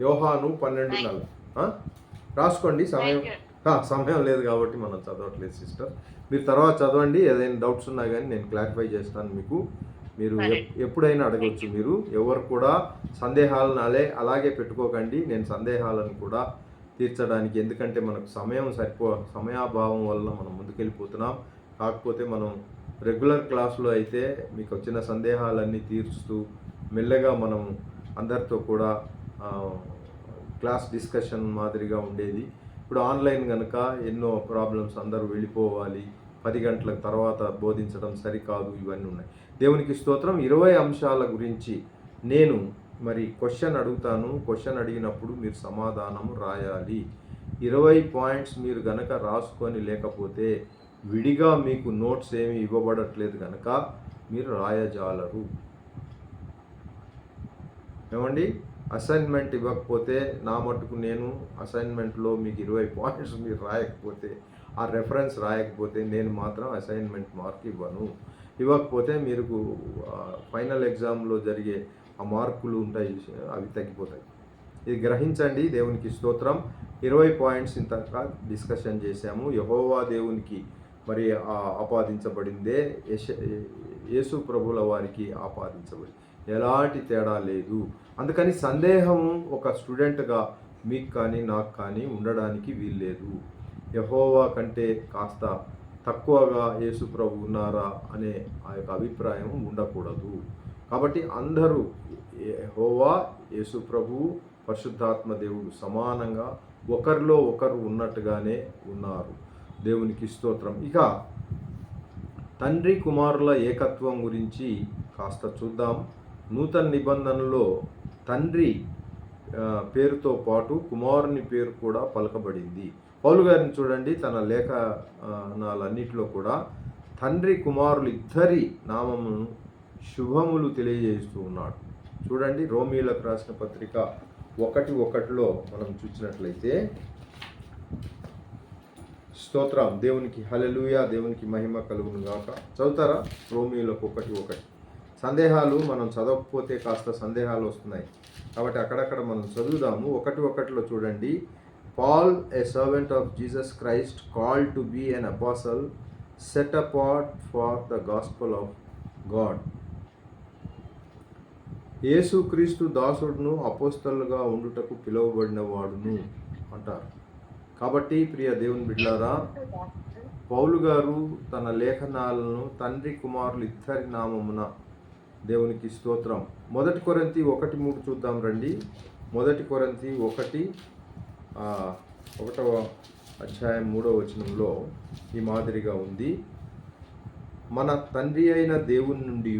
యోహాను 12:40 రాసుకోండి. సమయం లేదు కాబట్టి మనం చదవట్లేదు సిస్టర్. మీరు తర్వాత చదవండి. ఏదైనా డౌట్స్ ఉన్నా కానీ నేను క్లారిఫై చేస్తాను మీకు. మీరు ఎప్పుడైనా అడగవచ్చు. మీరు ఎవరు కూడా సందేహాలను అలాగే పెట్టుకోకండి. నేను సందేహాలను కూడా తీర్చడానికి, ఎందుకంటే మనకు సమయాభావం వల్ల మనం ముందుకెళ్ళిపోతున్నాం. కాకపోతే మనం రెగ్యులర్ క్లాసులో అయితే మీకు వచ్చిన సందేహాలన్నీ తీర్చుతూ మెల్లగా మనం అందరితో కూడా క్లాస్ డిస్కషన్ మాదిరిగా ఉండేది. ఇప్పుడు ఆన్లైన్ కనుక ఎన్నో ప్రాబ్లమ్స్, అందరూ వెళ్ళిపోవాలి, 10 గంటల తర్వాత బోధించడం సరికాదు, ఇవన్నీ ఉన్నాయి. దేవునికి స్తోత్రం. 20 అంశాల గురించి నేను మరి క్వశ్చన్ అడుగుతాను. క్వశ్చన్ అడిగినప్పుడు మీరు సమాధానం రాయాలి. 20 పాయింట్స్ మీరు గనక రాసుకొని లేకపోతే విడిగా మీకు నోట్స్ ఏమి ఇవ్వబడట్లేదు కనుక మీరు రాయజాలరు. ఏమండి, అసైన్మెంట్ ఇవ్వకపోతే నా మట్టుకు నేను అసైన్మెంట్లో మీకు 20 పాయింట్స్ మీరు రాయకపోతే, ఆ రెఫరెన్స్ రాయకపోతే నేను మాత్రం అసైన్మెంట్ మార్క్ ఇవ్వకపోతే మీరు ఫైనల్ ఎగ్జామ్లో జరిగే ఆ మార్కులు ఉంటాయి, అవి తగ్గిపోతాయి. ఇది గ్రహించండి. దేవునికి స్తోత్రం. 20 పాయింట్స్ ఇంతగా డిస్కషన్ చేశాము. యెహోవా దేవునికి మరి ఆపాదించబడిందే యేసు ప్రభుల వారికి ఆపాదించబడింది. ఎలాంటి తేడా లేదు. అందుకని సందేహం ఒక స్టూడెంట్గా మీకు కానీ నాకు కానీ ఉండడానికి వీల్లేదు. యెహోవా కంటే కాస్త తక్కువగా యేసు ప్రభు ఉన్నారా అనే ఆ యొక్క అభిప్రాయం ఉండకూడదు. కాబట్టి అందరూ యెహోవా, యేసు ప్రభు, పరిశుద్ధాత్మ దేవుడు సమానంగా ఒకరిలో ఒకరు ఉన్నట్టుగానే ఉన్నారు. దేవునికి స్తోత్రం. ఇక తండ్రి కుమారుల ఏకత్వం గురించి కాస్త చూద్దాం. నూతన నిబంధనలో తండ్రి పేరుతో పాటు కుమారుని పేరు కూడా పలకబడింది. పౌలు గారిని చూడండి, తన లేఖనాలన్నిటిలో కూడా తండ్రి కుమారులు ఇద్దరి నామమును శుభములు తెలియజేస్తూ ఉన్నాడు. చూడండి, రోమీలకు రాసిన పత్రిక 1:1లో మనం చూసినట్లయితే, స్తోత్రం, దేవునికి హల్లెలూయా, దేవునికి మహిమ కలుగును గాక. చదువుతారా? రోమీలకు 1:1. సందేహాలు మనం చదవకపోతే కాస్త సందేహాలు వస్తున్నాయి, కాబట్టి అక్కడక్కడ మనం చదువుదాము. 1:1లో చూడండి, Paul, a servant of Jesus Christ, called to be an apostle, set apart for the gospel of God. యేసుక్రీస్తు దాసుడును అపోస్తలుగా ఉండుటకు పిలువబడిన వాడును అంటారు. కాబట్టి ప్రియ దేవుని బిడ్డలారా, పౌలు గారు తన లేఖనాలను తండ్రి కుమారులు ఇద్దరి నామమున దేవునికి స్తోత్రం. 1 కొరింథీ 1:3 చూద్దాం రండి. 1 కొరింథీ 1వ అధ్యాయం 3వ వచనంలో ఈ మాదిరిగా ఉంది. మన తండ్రి అయిన దేవుని నుండి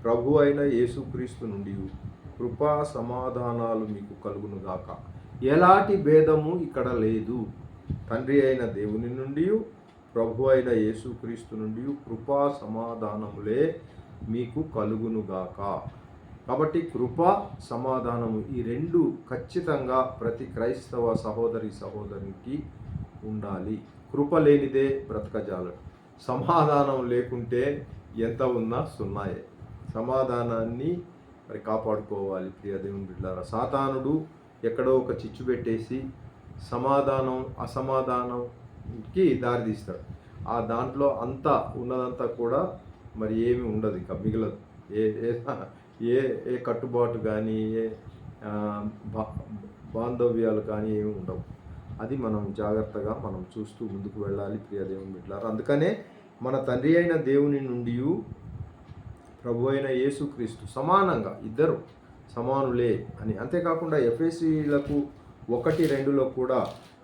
ప్రభు అయిన యేసుక్రీస్తు నుండి కృపా సమాధానాలు మీకు కలుగునుగాక. ఎలాంటి భేదము ఇక్కడ లేదు. తండ్రి అయిన దేవుని నుండి ప్రభు అయిన యేసుక్రీస్తు నుండి కృపా సమాధానములే మీకు కలుగునుగాక. కాబట్టి కృప, సమాధానము ఈ రెండు ఖచ్చితంగా ప్రతి క్రైస్తవ సహోదరికి ఉండాలి. కృప లేనిదే బ్రతకజాలడు. సమాధానం లేకుంటే ఎంత ఉన్నా సున్నాయే. సమాధానాన్ని మరి కాపాడుకోవాలి ప్రియ దేవుని బిడ్డలారా. సాతానుడు ఎక్కడో ఒక చిచ్చు పెట్టేసి అసమాధానంకి దారితీస్తాడు. ఆ దాంట్లో అంతా ఉన్నదంతా కూడా మరి ఏమి ఉండదు, ఇక మిగలదు. ఏ ఏ ఏ కట్టుబాటు కానీ ఏ బాంధవ్యాలు కానీ ఏమి ఉండవు. అది మనం జాగ్రత్తగా మనం చూస్తూ ముందుకు వెళ్ళాలి ప్రియ దేవుని బిడ్డలారా. అందుకనే మన తండ్రి అయిన దేవుని నుండి ప్రభు అయిన యేసుక్రీస్తు సమానంగా ఇద్దరు సమానులే అని. అంతేకాకుండా ఎఫెసీయులకు 1:2లో కూడా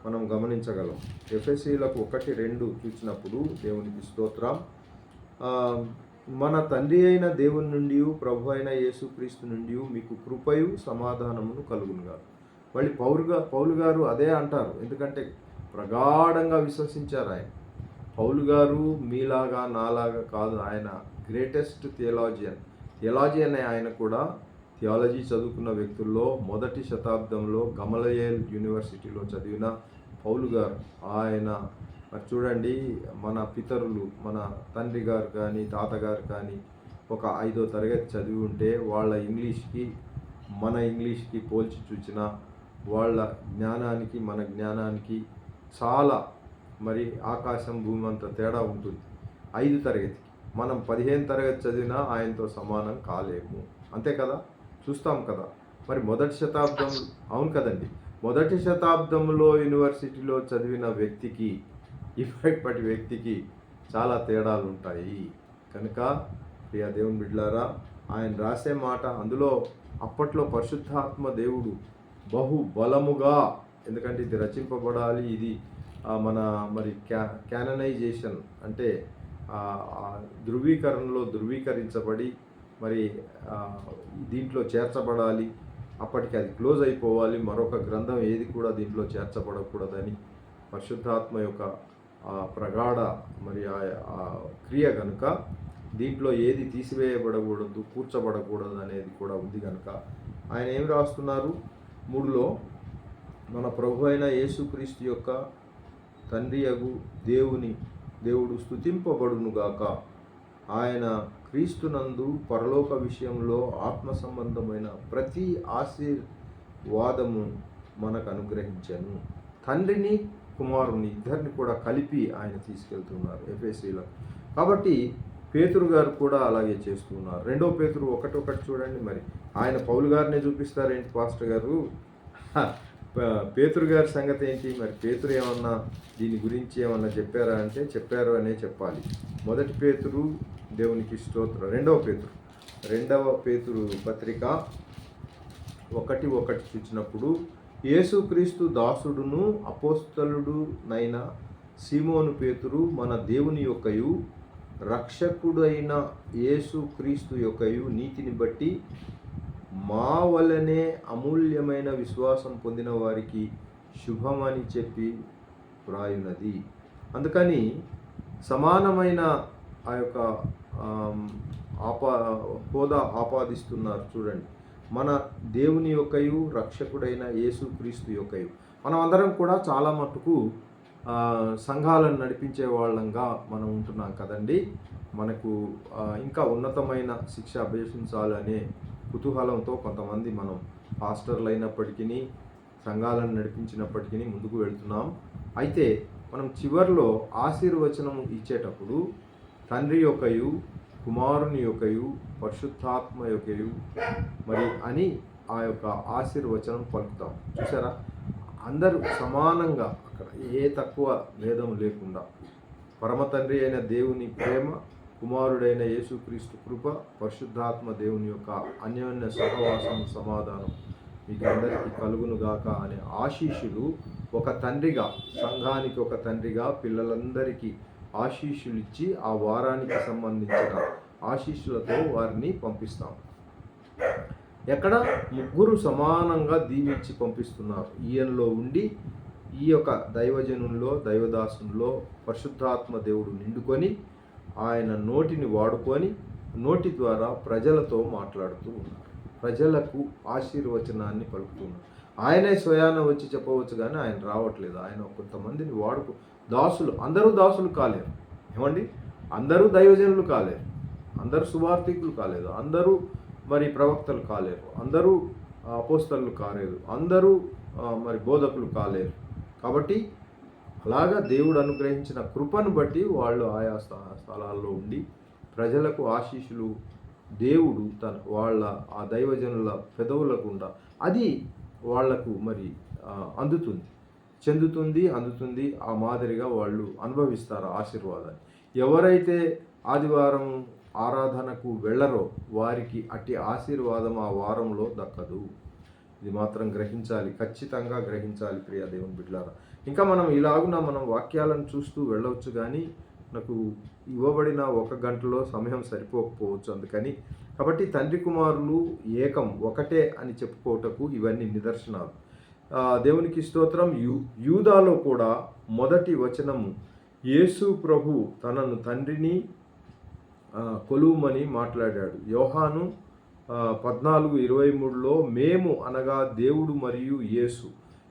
మనం గమనించగలం. ఎఫెసీయులకు 1:2 చూసినప్పుడు దేవునికి స్తోత్రం, మన తండ్రి అయిన దేవుని నుండి ప్రభు అయిన యేసుక్రీస్తు నుండి మీకు కృపయు సమాధానమును కలుగునుగా. మళ్ళీ పౌలు గారు అదే అంటారు, ఎందుకంటే ప్రగాఢంగా విశ్వసించారు ఆయన. పౌలు గారు మీలాగా నాలాగా కాదు, ఆయన గ్రేటెస్ట్ థియాలజియన్ ఆయన కూడా థియాలజీ చదువుకున్న వ్యక్తుల్లో మొదటి శతాబ్దంలో గమలయేల్ యూనివర్సిటీలో చదివిన పౌలు గారు. ఆయన మరి చూడండి, మన పితరులు, మన తండ్రి గారు కానీ తాతగారు కానీ ఒక 5వ తరగతి చదివి ఉంటే వాళ్ళ ఇంగ్లీష్కి మన ఇంగ్లీష్కి పోల్చి చూసిన వాళ్ళ జ్ఞానానికి మన జ్ఞానానికి చాలా మరి ఆకాశం భూమి అంత తేడా ఉంటుంది. 5 తరగతికి మనం 15 తరగతి చదివినా ఆయనతో సమానం కాలేము. అంతే కదా, చూస్తాం కదా. మరి మొదటి శతాబ్దం, అవును కదండి, మొదటి శతాబ్దంలో యూనివర్సిటీలో చదివిన వ్యక్తికి ఇప్పటి వ్యక్తికి చాలా తేడాలు ఉంటాయి. కనుక ప్రియ దేవుని బిడ్డలారా, ఆయన రాసే మాట అందులో అప్పట్లో పరిశుద్ధాత్మ దేవుడు బహు బలముగా, ఎందుకంటే ఇది రచింపబడాలి, ఇది మన మరి క్యాననైజేషన్ అంటే ధృవీకరణలో ధృవీకరించబడి మరి దీంట్లో చేర్చబడాలి. అప్పటికి అది క్లోజ్ అయిపోవాలి. మరొక గ్రంథం ఏది కూడా దీంట్లో చేర్చబడకూడదని పరిశుద్ధాత్మ యొక్క ప్రగాఢ మరి ఆ క్రియ కనుక దీంట్లో ఏది తీసివేయబడకూడదు, కూర్చబడకూడదు అనేది కూడా ఉంది కనుక ఆయన ఏం రాస్తున్నారు 3లో, మన ప్రభు అయిన యేసుక్రీస్తు యొక్క తండ్రి యగు దేవుడు స్తుతింపబడునుగాక. ఆయన క్రీస్తునందు పరలోక విషయంలో ఆత్మ సంబంధమైన ప్రతి ఆశీర్వాదము మనకు అనుగ్రహించాను. తండ్రిని కుమారుని ఇద్దరిని కూడా కలిపి ఆయన తీసుకెళ్తున్నారు ఎఫెసీలో. కాబట్టి పేతురు గారు కూడా అలాగే చేస్తున్నారు. 2 పేతురు 1:1 చూడండి. మరి ఆయన పౌలు గారినే చూపిస్తారేంటి పాస్టర్ గారు? పేతురు గారి సంగతి ఏంటి? మరి పేతురు ఏమన్నా దీని గురించి ఏమన్నా చెప్పారా అంటే చెప్పారు అనే చెప్పాలి. 1 పేతురు దేవునికి స్తోత్రం. 2వ పేతురు పత్రిక 1:1 చూసినప్పుడు, యేసుక్రీస్తు దాసుడును అపోస్తలుడు నైన సీమోను పేతురు మన దేవుని యొక్కయు రక్షకుడైన యేసుక్రీస్తు యొక్కయు నీతిని బట్టి మా వలనే అమూల్యమైన విశ్వాసం పొందిన వారికి శుభమని చెప్పి వ్రాయున్నది. అందుకని సమానమైన ఆ యొక్క హోదా ఆపాదిస్తున్నారు చూడండి. మన దేవుని యొక్కయు రక్షకుడైన యేసుక్రీస్తు యొక్కయు. మనం అందరం కూడా చాలా మట్టుకు సంఘాలను నడిపించే వాళ్ళంగా మనం ఉంటున్నాం కదండి. మనకు ఇంకా ఉన్నతమైన శిక్ష అభ్యసించాలనే కుతూహలంతో కొంతమంది మనం పాస్టర్లు అయినప్పటికీ సంఘాలను నడిపించినప్పటికీ ముందుకు వెళ్తున్నాం. అయితే మనం చివరిలో ఆశీర్వచనం ఇచ్చేటప్పుడు తండ్రి యొక్కయు కుమారుని యొక్కయు పరిశుద్ధాత్మ యొక్కయు మరి అని ఆ యొక్క ఆశీర్వచనం పలుకుతాం. చూసారా, అందరూ సమానంగా అక్కడ ఏ తక్కువ భేదం లేకుండా పరమ తండ్రి అయిన దేవుని ప్రేమ, కుమారుడైన యేసుక్రీస్తు కృప, పరిశుద్ధాత్మ దేవుని యొక్క అన్యోన్య సహవాసం, సమాధానం మీకు అందరికీ కలుగును గాక అనే ఆశీస్సులు ఒక తండ్రిగా, సంఘానికి ఒక తండ్రిగా పిల్లలందరికీ ఆశీస్సులు ఇచ్చి ఆ వారానికి సంబంధించిన ఆశీస్సులతో వారిని పంపిస్తాం. ఎక్కడ ముగ్గురు సమానంగా దీవించి పంపిస్తున్నారు. ఈయనలో ఉండి ఈ యొక్క దైవజనుల్లో, దైవదాసుల్లో పరిశుద్ధాత్మ దేవుడు నిండుకొని ఆయన నోటిని వాడుకొని నోటి ద్వారా ప్రజలతో మాట్లాడుతూ ఉన్నారు. ప్రజలకు ఆశీర్వచనాన్ని పలుకుతున్నారు. ఆయనే స్వయాన వచ్చి చెప్పవచ్చు, కానీ ఆయన రావట్లేదు. ఆయన కొంతమందిని దాసులు, అందరూ దాసులు కాలేరు. ఏమండి, అందరూ దైవజనులు కాలేరు, అందరూ సువార్థికులు కాలేదు, అందరూ మరి ప్రవక్తలు కాలేరు, అందరూ అపోస్తలు కాలేరు, అందరూ మరి బోధకులు కాలేరు. కాబట్టి అలాగా దేవుడు అనుగ్రహించిన కృపను బట్టి వాళ్ళు ఆయా స్థలాల్లో ఉండి ప్రజలకు ఆశీస్సులు దేవుడు వాళ్ళ ఆ దైవజనుల పెదవుల గుండా అది వాళ్లకు మరి అందుతుంది. ఆ మాదిరిగా వాళ్ళు అనుభవిస్తారు ఆశీర్వాదాన్ని. ఎవరైతే ఆదివారం ఆరాధనకు వెళ్ళరో వారికి అట్టి ఆశీర్వాదం ఆ వారంలో దక్కదు. ఇది మాత్రం గ్రహించాలి, ఖచ్చితంగా గ్రహించాలి ప్రియ దేవుని బిడ్డలారా. ఇంకా మనం మనం వాక్యాలను చూస్తూ వెళ్ళవచ్చు, కానీ నాకు ఇవ్వబడిన 1 గంటలో సమయం సరిపోకపోవచ్చు. అందుకని కాబట్టి తండ్రి కుమారులు ఏకం, ఒకటే అని చెప్పుకోవటకు ఇవన్నీ నిదర్శనాలు. దేవునికి స్తోత్రం. యూదాలో కూడా మొదటి వచనము యేసు ప్రభు తనను తండ్రిని కొలువుమని మాట్లాడాడు. యోహాను 14:23లో మేము అనగా దేవుడు మరియు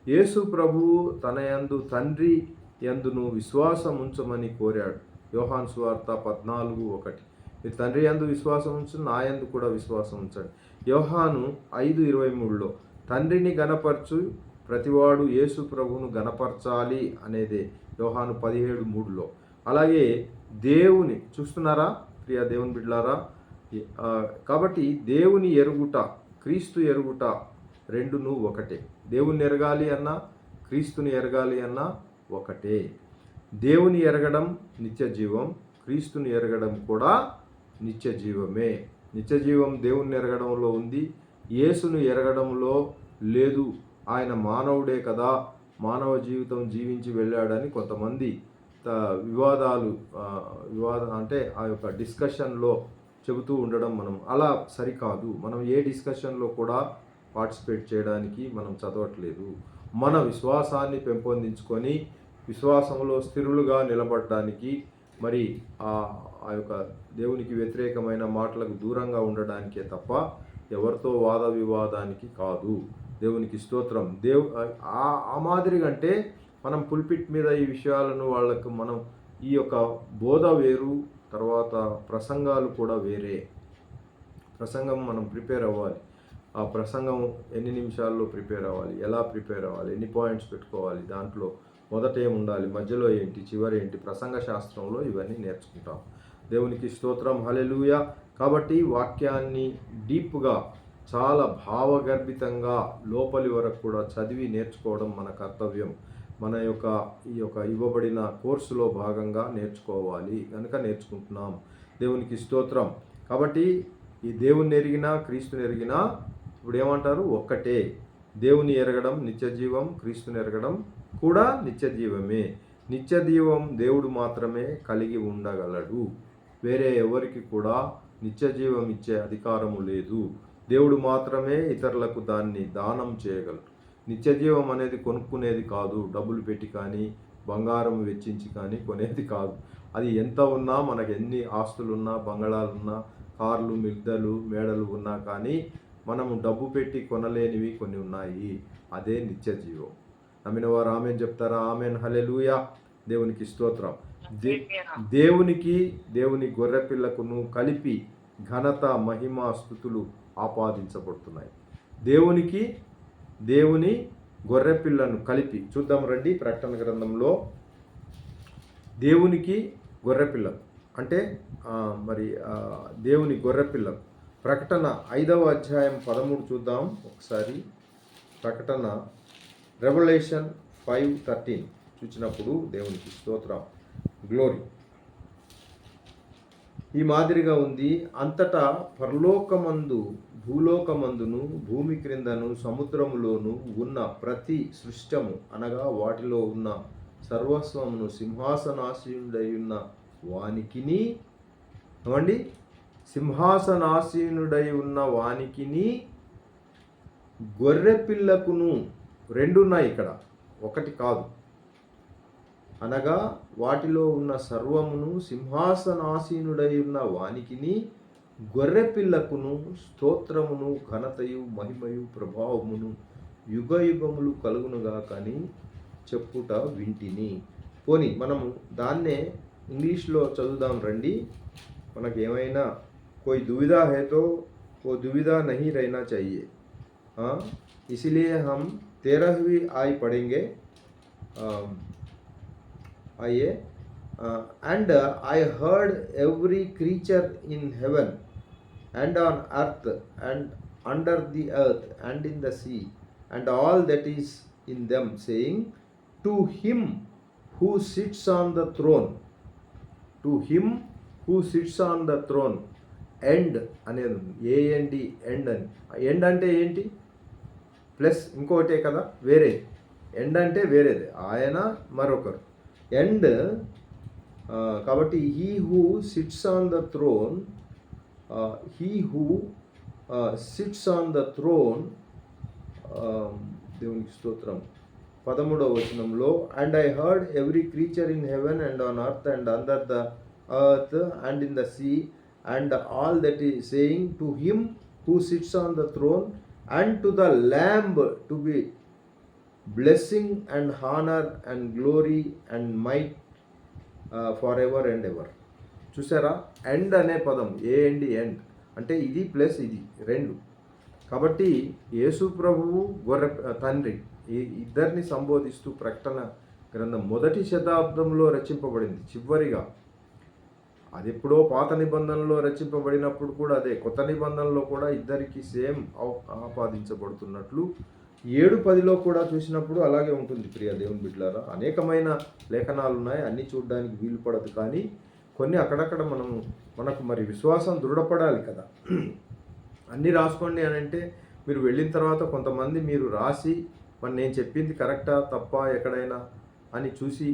యేసు ప్రభువు తన యందు తండ్రి యందును విశ్వాసం ఉంచమని కోరాడు. యోహాను సువార్త 14:1 మీరు తండ్రి యందు విశ్వాసం ఉంచు, నా యందు కూడా విశ్వాసం ఉంచండి. యోహాను 5:23లో తండ్రిని గణపరచు ప్రతివాడు యేసు ప్రభువును గణపరచాలి అనేదే యోహాను 17:3లో. అలాగే దేవుని చూస్తున్నారా ప్రియ దేవుని బిడ్డలారా. కాబట్టి దేవుని ఎరుగుట, క్రీస్తు ఎరుగుట రెండును ఒకటే. దేవుని ఎరగాలి అన్నా, క్రీస్తుని ఎరగాలి అన్నా ఒకటే. దేవుని ఎరగడం నిత్య జీవం, క్రీస్తుని ఎరగడం కూడా నిత్య జీవమే. నిత్య జీవం దేవుని ఎరగడంలో ఉంది, యేసును ఎరగడంలో లేదు. ఆయన మానవుడే కదా, మానవ జీవితం జీవించి వెళ్ళాడని కొంతమంది వివాదం అంటే ఆ యొక్క డిస్కషన్లో చెబుతూ ఉండడం మనం అలా సరికాదు. మనం ఏ డిస్కషన్లో కూడా పార్టిసిపేట్ చేయడానికి మనం చదవట్లేదు. మన విశ్వాసాన్ని పెంపొందించుకొని విశ్వాసంలో స్థిరులుగా నిలబడడానికి, మరి ఆ యొక్క దేవునికి వ్యతిరేకమైన మాటలకు దూరంగా ఉండడానికే తప్ప ఎవరితో వాద వివాదానికి కాదు. దేవునికి స్తోత్రం. ఆ మాదిరిగా అంటే మనం పుల్పిట్ మీద ఈ విషయాలను వాళ్ళకు మనం ఈ యొక్క బోధ వేరు, తర్వాత ప్రసంగాలు కూడా వేరే. ప్రసంగం మనం ప్రిపేర్ అవ్వాలి. ఆ ప్రసంగం ఎన్ని నిమిషాల్లో ప్రిపేర్ అవ్వాలి, ఎలా ప్రిపేర్ అవ్వాలి, ఎన్ని పాయింట్స్ పెట్టుకోవాలి, దాంట్లో మొదట ఏముండాలి, మధ్యలో ఏంటి, చివరి ఏంటి, ప్రసంగ శాస్త్రంలో ఇవన్నీ నేర్చుకుంటాం. దేవునికి స్తోత్రం. హల్లెలూయా. కాబట్టి వాక్యాన్ని డీప్గా, చాలా భావగర్భితంగా లోపలి వరకు కూడా చదివి నేర్చుకోవడం మన కర్తవ్యం. మన యొక్క ఈ యొక్క ఇవ్వబడిన కోర్సులో భాగంగా నేర్చుకోవాలి కనుక నేర్చుకుంటున్నాం. దేవునికి స్తోత్రం. కాబట్టి ఈ దేవుని ఎరిగినా, క్రీస్తుని ఎరిగినా ఇప్పుడు ఏమంటారు, ఒక్కటే. దేవుని ఎరగడం నిత్య జీవం, క్రీస్తుని ఎరగడం కూడా నిత్య జీవమే. నిత్య జీవం దేవుడు మాత్రమే కలిగి ఉండగలడు. వేరే ఎవరికి కూడా నిత్య జీవం ఇచ్చే అధికారము లేదు. దేవుడు మాత్రమే ఇతరులకు దాన్ని దానం చేయగలడు. నిత్య జీవం అనేది కొనుక్కునేది కాదు, డబ్బులు పెట్టి కానీ బంగారం వెచ్చించి కానీ కొనేది కాదు. అది ఎంత ఉన్నా, మనకు ఎన్ని ఆస్తులున్నా, బంగళాలున్నా, కార్లు, మిద్దలు, మేడలు ఉన్నా కానీ మనము డబ్బు పెట్టి కొనలేనివి కొన్ని ఉన్నాయి. అదే నిత్య జీవం. నమ్మిన వారు ఆమెన్ చెప్తారా? ఆమెన్. హల్లెలూయా. దేవునికి స్తోత్రం. దేవుని గొర్రెపిల్లకును కలిపి ఘనత, మహిమ, స్తుతులు ఆపాదించబడుతున్నాయి. దేవుని గొర్రెపిల్లను కలిపి చూద్దాం రండి. ప్రకటన గ్రంథంలో దేవునికి గొర్రెపిల్ల అంటే మరి దేవుని గొర్రెపిల్ల ప్రకటన 5వ అధ్యాయం 13 చూద్దాం ఒకసారి. ప్రకటన రెవల్యూషన్ 5:13 చూసినప్పుడు దేవునికి స్తోత్రం, గ్లోరీ. ఈ మాదిరిగా ఉంది. అంతటా పరలోకమందు భూలోకమందును భూమి క్రిందను సముద్రములోను ఉన్న ప్రతి సృష్టము అనగా వాటిలో ఉన్న సర్వస్వమును సింహాసనాసీనుడై ఉన్న వానికిని ఏమండి సింహాసనాసీనుడై ఉన్న వానికిని గొర్రె పిల్లకును రెండున్నాయి ఇక్కడ, ఒకటి కాదు. అనగా వాటిలో ఉన్న సర్వమును సింహాసనాసీనుడై ఉన్న వానికిని గొర్రె పిల్లకును స్తోత్రమును ఘనతయు మహిమయు ప్రభావమును యుగ యుగములు కలుగునుగా కానీ చెప్పుట వింటిని. పోని మనము దాన్నే ఇంగ్లీష్లో చదువుదాం రండి. మనకు ఏమైనా कोई दुविधा है तो वो दुविधा नहीं रहना चाहिए. हाँ, इसलिए हम 13वीं आई पढ़ेंगे. आइए. And I heard every creature in heaven and on earth and under the earth and in the sea and all that is in them, saying, to him who sits on the throne, to him who sits on the throne, end అనేది ఉంది. ఏఎన్డి ఎండ్ అని. ఎండ్ అంటే ఏంటి? ప్లస్ ఇంకోటే కదా, వేరే. ఎండ్ అంటే వేరేది, ఆయన మరొకరు. ఎండ్ కాబట్టి he who sits on the throne, he who sits on the throne, దేవునికి స్తోత్రం. 13వ వచనంలో, and I heard every creature in heaven and on earth and under the earth and in the sea and all that is saying, to him who sits on the throne and to the Lamb to be blessing and honor and glory and might forever and ever. చూసారా, ఎండ్ అనే పదం ఏఎండి ఎండ్ అంటే ఇది ప్లస్ ఇది రెండు. కాబట్టి యేసు ప్రభువు గొర్రె తండ్రి ఈ ఇద్దరిని సంబోధిస్తూ ప్రకటన గ్రంథం 1వ శతాబ్దంలో రచింపబడింది. చివరిగా అది ఎప్పుడో పాత నిబంధనలో రచింపబడినప్పుడు కూడా అదే, కొత్త నిబంధనలో కూడా ఇద్దరికి సేమ్ ఆపాదించబడుతున్నట్లు 7:10 కూడా చూసినప్పుడు అలాగే ఉంటుంది. ప్రియ దేవుని బిడ్డలారా, అనేకమైన లేఖనాలు ఉన్నాయి, అన్నీ చూడడానికి వీలు పడదు. కానీ కొన్ని అక్కడక్కడ మనకు మరి విశ్వాసం దృఢపడాలి కదా. అన్నీ రాసుకోండి అని అంటే మీరు వెళ్ళిన తర్వాత కొంతమంది మీరు రాసి మరి నేను చెప్పింది కరెక్టా తప్ప ఎక్కడైనా అని చూసి,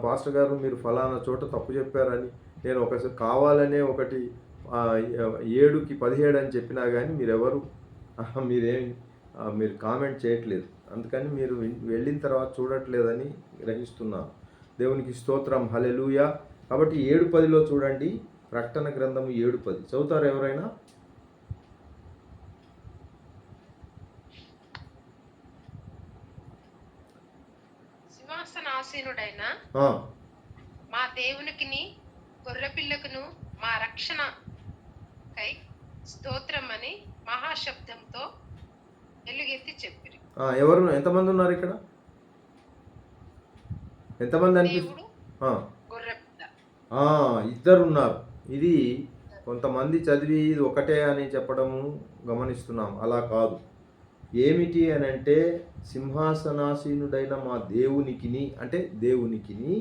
పాస్టర్ గారు మీరు ఫలానా చోట తప్పు చెప్పారని నేను ఒకసారి కావాలనే ఒకటి 7కి 17 అని చెప్పినా కానీ మీరు కామెంట్ చేయట్లేదు. అందుకని మీరు వెళ్ళిన తర్వాత చూడట్లేదని గ్రహిస్తున్నాను. దేవునికి స్తోత్రం, హల్లెలూయా. కాబట్టి 7:10 చూడండి, ప్రకటన గ్రంథము 7:10 చదువుతారు ఎవరైనా? సింహాసనాసీనుడైన మా దేవునికిని గొర్రెపిల్లకును మా రక్షణ కై స్తోత్రమని మహాశబ్దంతో ఎలుగెత్తి చెప్పిరి. ఎవరు ఎంతమంది ఉన్నారు ఇక్కడ? ఎంతమంది అనిపిస్తుంది? ఇద్దరు ఉన్నారు. ఇది కొంతమంది చదివి ఇది ఒకటే అని చెప్పడము గమనిస్తున్నాం. అలా కాదు. ఏమిటి అని అంటే సింహాసనాసీనుడైన మా దేవునికిని అంటే దేవునికిని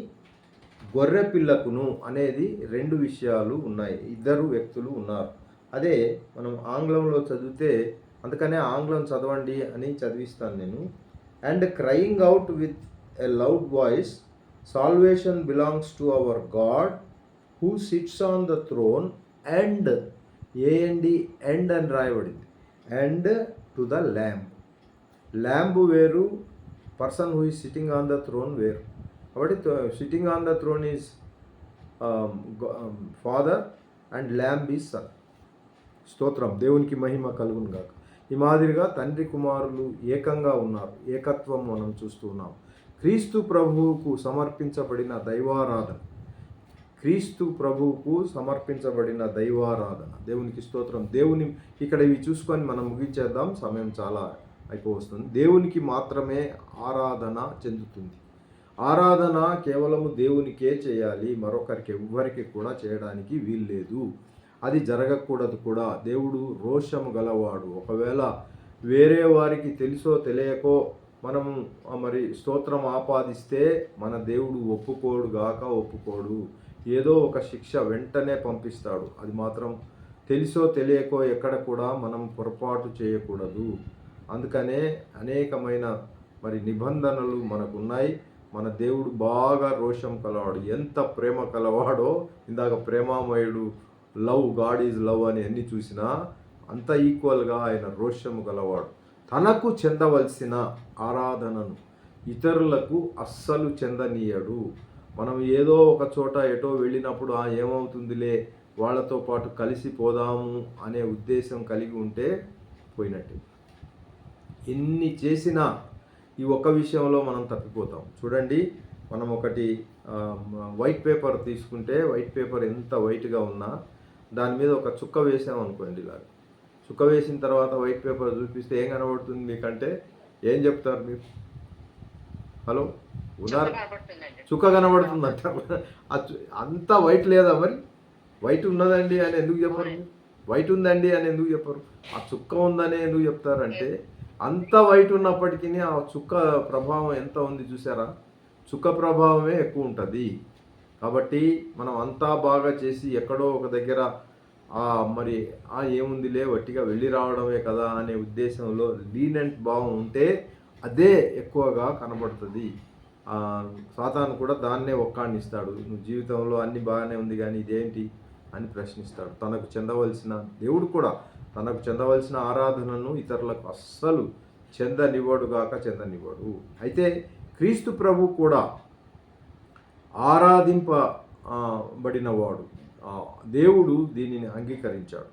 గొర్రె పిల్లకును అనేది రెండు విషయాలు ఉన్నాయి. ఇద్దరు వ్యక్తులు ఉన్నారు. అదే మనం ఆంగ్లంలో చదివితే, అందుకనే ఆంగ్లం చదవండి అని చదివిస్తాను నేను. And crying out with a loud voice, salvation belongs to our God who sits on the throne and ఏఎండి ఎండ్ అని రాయబడింది. And to the lamb. Lamb వేరు, person who is sitting on the throne వేరు. కాబట్టి sitting on the throne is father and lamb is son. స్తోత్రం, దేవునికి మహిమ కలుగును గాక. ఈ మాదిరిగా తండ్రి కుమారులు ఏకంగా ఉన్నారు. ఏకత్వం మనం చూస్తూ ఉన్నాం. క్రీస్తు ప్రభువుకు సమర్పించబడిన దైవారాధన, క్రీస్తు ప్రభువుకు సమర్పించబడిన దైవారాధన. దేవునికి స్తోత్రం. దేవుని ఇక్కడ ఇవి చూసుకొని మనం ముగించేద్దాం, సమయం చాలా అయిపోవస్తుంది. దేవునికి మాత్రమే ఆరాధన చెందుతుంది. ఆరాధన కేవలము దేవునికే చేయాలి, మరొకరికి ఎవ్వరికి కూడా చేయడానికి వీల్లేదు. అది జరగకూడదు కూడా. దేవుడు రోషము గలవాడు. ఒకవేళ వేరే వారికి తెలుసో తెలియకో మనము మరి స్తోత్రం ఆపాదిస్తే మన దేవుడు ఒప్పుకోడు. ఏదో ఒక శిక్ష వెంటనే పంపిస్తాడు. అది మాత్రం తెలుసో తెలియకో ఎక్కడ కూడా మనం పొరపాటు చేయకూడదు. అందుకనే అనేకమైన మరి నిబంధనలు మనకున్నాయి. మన దేవుడు బాగా రోషం కలవాడు, ఎంత ప్రేమ కలవాడో. ఇందాక ప్రేమామయుడు, లవ్, గాడ్ ఈజ్ లవ్ అని అన్ని చూసినా అంత ఈక్వల్గా ఆయన రోషము గలవాడు. తనకు చెందవలసిన ఆరాధనను ఇతరులకు అస్సలు చెందనీయడు. మనం ఏదో ఒక చోట ఎటో వెళ్ళినప్పుడు ఏమవుతుందిలే వాళ్ళతో పాటు కలిసిపోదాము అనే ఉద్దేశం కలిగి ఉంటే పోయినట్టే. ఎన్ని చేసినా ఈ ఒక్క విషయంలో మనం తప్పిపోతాం. చూడండి, మనం ఒకటి వైట్ పేపర్ తీసుకుంటే, వైట్ పేపర్ ఎంత వైట్గా ఉన్నా దాని మీద ఒక చుక్క వేసామనుకోండి, ఇలా చుక్క వేసిన తర్వాత వైట్ పేపర్ చూపిస్తే ఏం కనబడుతుంది మీకంటే? ఏం చెప్తారు మీరు? హలో, ఉన్నారు? చుక్క కనబడుతుంది అంటారు. అంతా వైట్ లేదా? మరి వైట్ ఉన్నదండి అని ఎందుకు చెప్పరు? వైట్ ఉందండి అని ఎందుకు చెప్పరు? ఆ చుక్క ఉందని ఎందుకు చెప్తారంటే, అంత వైట్ ఉన్నప్పటికీ ఆ చుక్క ప్రభావం ఎంత ఉంది చూసారా? చుక్క ప్రభావమే ఎక్కువ ఉంటుంది. కాబట్టి మనం అంతా బాగా చేసి ఎక్కడో ఒక దగ్గర మరి ఏముందిలే వట్టిగా వెళ్ళి రావడమే కదా అనే ఉద్దేశంలో లీనెంట్ భావం ఉంటే అదే ఎక్కువగా కనబడుతుంది. సాతాను కూడా దాన్నే ఒక్కాణిస్తాడు. నువ్వు జీవితంలో అన్ని బాగానే ఉంది కానీ ఇదేంటి అని ప్రశ్నిస్తాడు. తనకు చెందవలసిన, దేవుడు కూడా తనకు చెందవలసిన ఆరాధనను ఇతరులకు అస్సలు చెందనివ్వడు. అయితే క్రీస్తు ప్రభు కూడా ఆరాధింపబడినవాడు. దేవుడు దీనిని అంగీకరించాడు.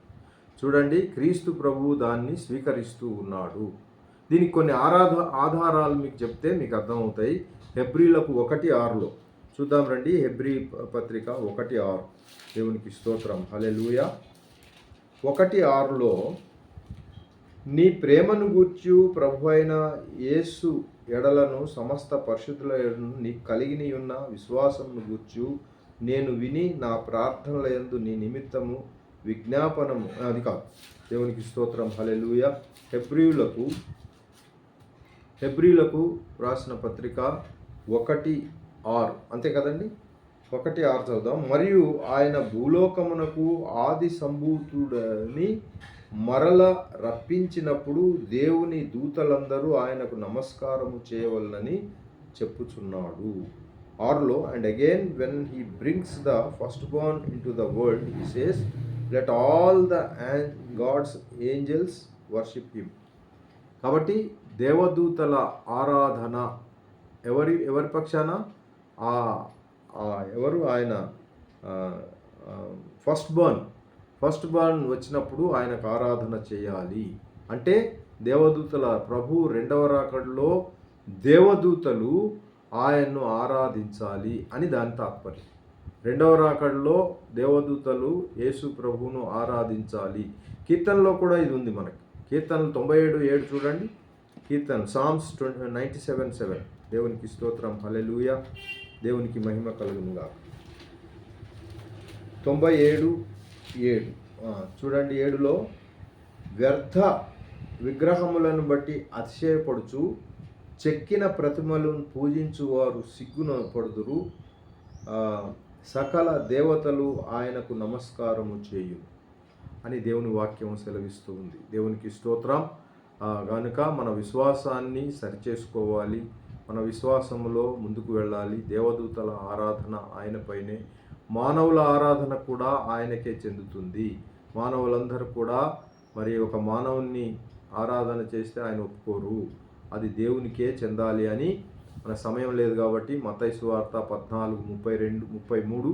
చూడండి, క్రీస్తు ప్రభు దాన్ని స్వీకరిస్తూ ఉన్నాడు. దీనికి కొన్ని ఆధారాలు మీకు చెప్తే మీకు అర్థమవుతాయి. హెబ్రీలకు 1:6 చూద్దాం రండి. హెబ్రీ పత్రిక 1:6. దేవునికి స్తోత్రం, హల్లెలూయా. 1:6 నీ ప్రేమను గూర్చి ప్రభు అయిన యేసు ఎడలను సమస్త పరిశుద్ధుల నీకు కలిగిన ఉన్న విశ్వాసమును గూర్చి నేను విని నా ప్రార్థనల యందు నీ నిమిత్తము విజ్ఞాపనము, అది కాదు, దేవునికి స్తోత్రం, హల్లెలూయా. హెబ్రీలకు రాసిన పత్రిక 1:6, అంతే కదండి. 1:6 చదువుదాం. మరియు ఆయన భూలోకమునకు ఆది సంభూతుడని మరల రప్పించినప్పుడు దేవుని దూతలందరూ ఆయనకు నమస్కారము చేయవలనని చెప్పుచున్నాడు. 6 and again when he brings the firstborn into the world he says let all the God's angels worship him. కాబట్టి దేవదూతల ఆరాధన ఎవరి పక్షాన? ఎవరు? ఆయన ఫస్ట్ బర్న్ వచ్చినప్పుడు ఆయనకు ఆరాధన చేయాలి. అంటే దేవదూతల ప్రభు రెండవ రాకడలో దేవదూతలు ఆయన్ను ఆరాధించాలి అని దాని తాత్పర్యం. రెండవ రాకడలో దేవదూతలు యేసు ప్రభువును ఆరాధించాలి. కీర్తనలో కూడా ఇది ఉంది మనకి. కీర్తనలు 97:7 చూడండి. కీర్తన సామ్స్ 97:7. దేవునికి స్తోత్రం, హల్లెలూయా. దేవునికి మహిమ కలుగునుగా. 97:7 చూడండి. 7లో వ్యర్థ విగ్రహములను బట్టి అతిశయపడుచు చెక్కిన ప్రతిమలను పూజించువారు సిగ్గున పడుదురు, సకల దేవతలు ఆయనకు నమస్కారము చేయు అని దేవుని వాక్యం సెలవిస్తూ ఉంది. దేవునికి స్తోత్రం. కనుక మన విశ్వాసాన్ని సరిచేసుకోవాలి, మన విశ్వాసములో ముందుకు వెళ్ళాలి. దేవదూతల ఆరాధన ఆయనపైనే, మానవుల ఆరాధన కూడా ఆయనకే చెందుతుంది. మానవులందరూ కూడా మరి ఒక మానవుని ఆరాధన చేస్తే ఆయన ఒప్పుకోరు, అది దేవునికే చెందాలి అని. మన సమయం లేదు కాబట్టి మత్తయి సువార్త 14:32-33,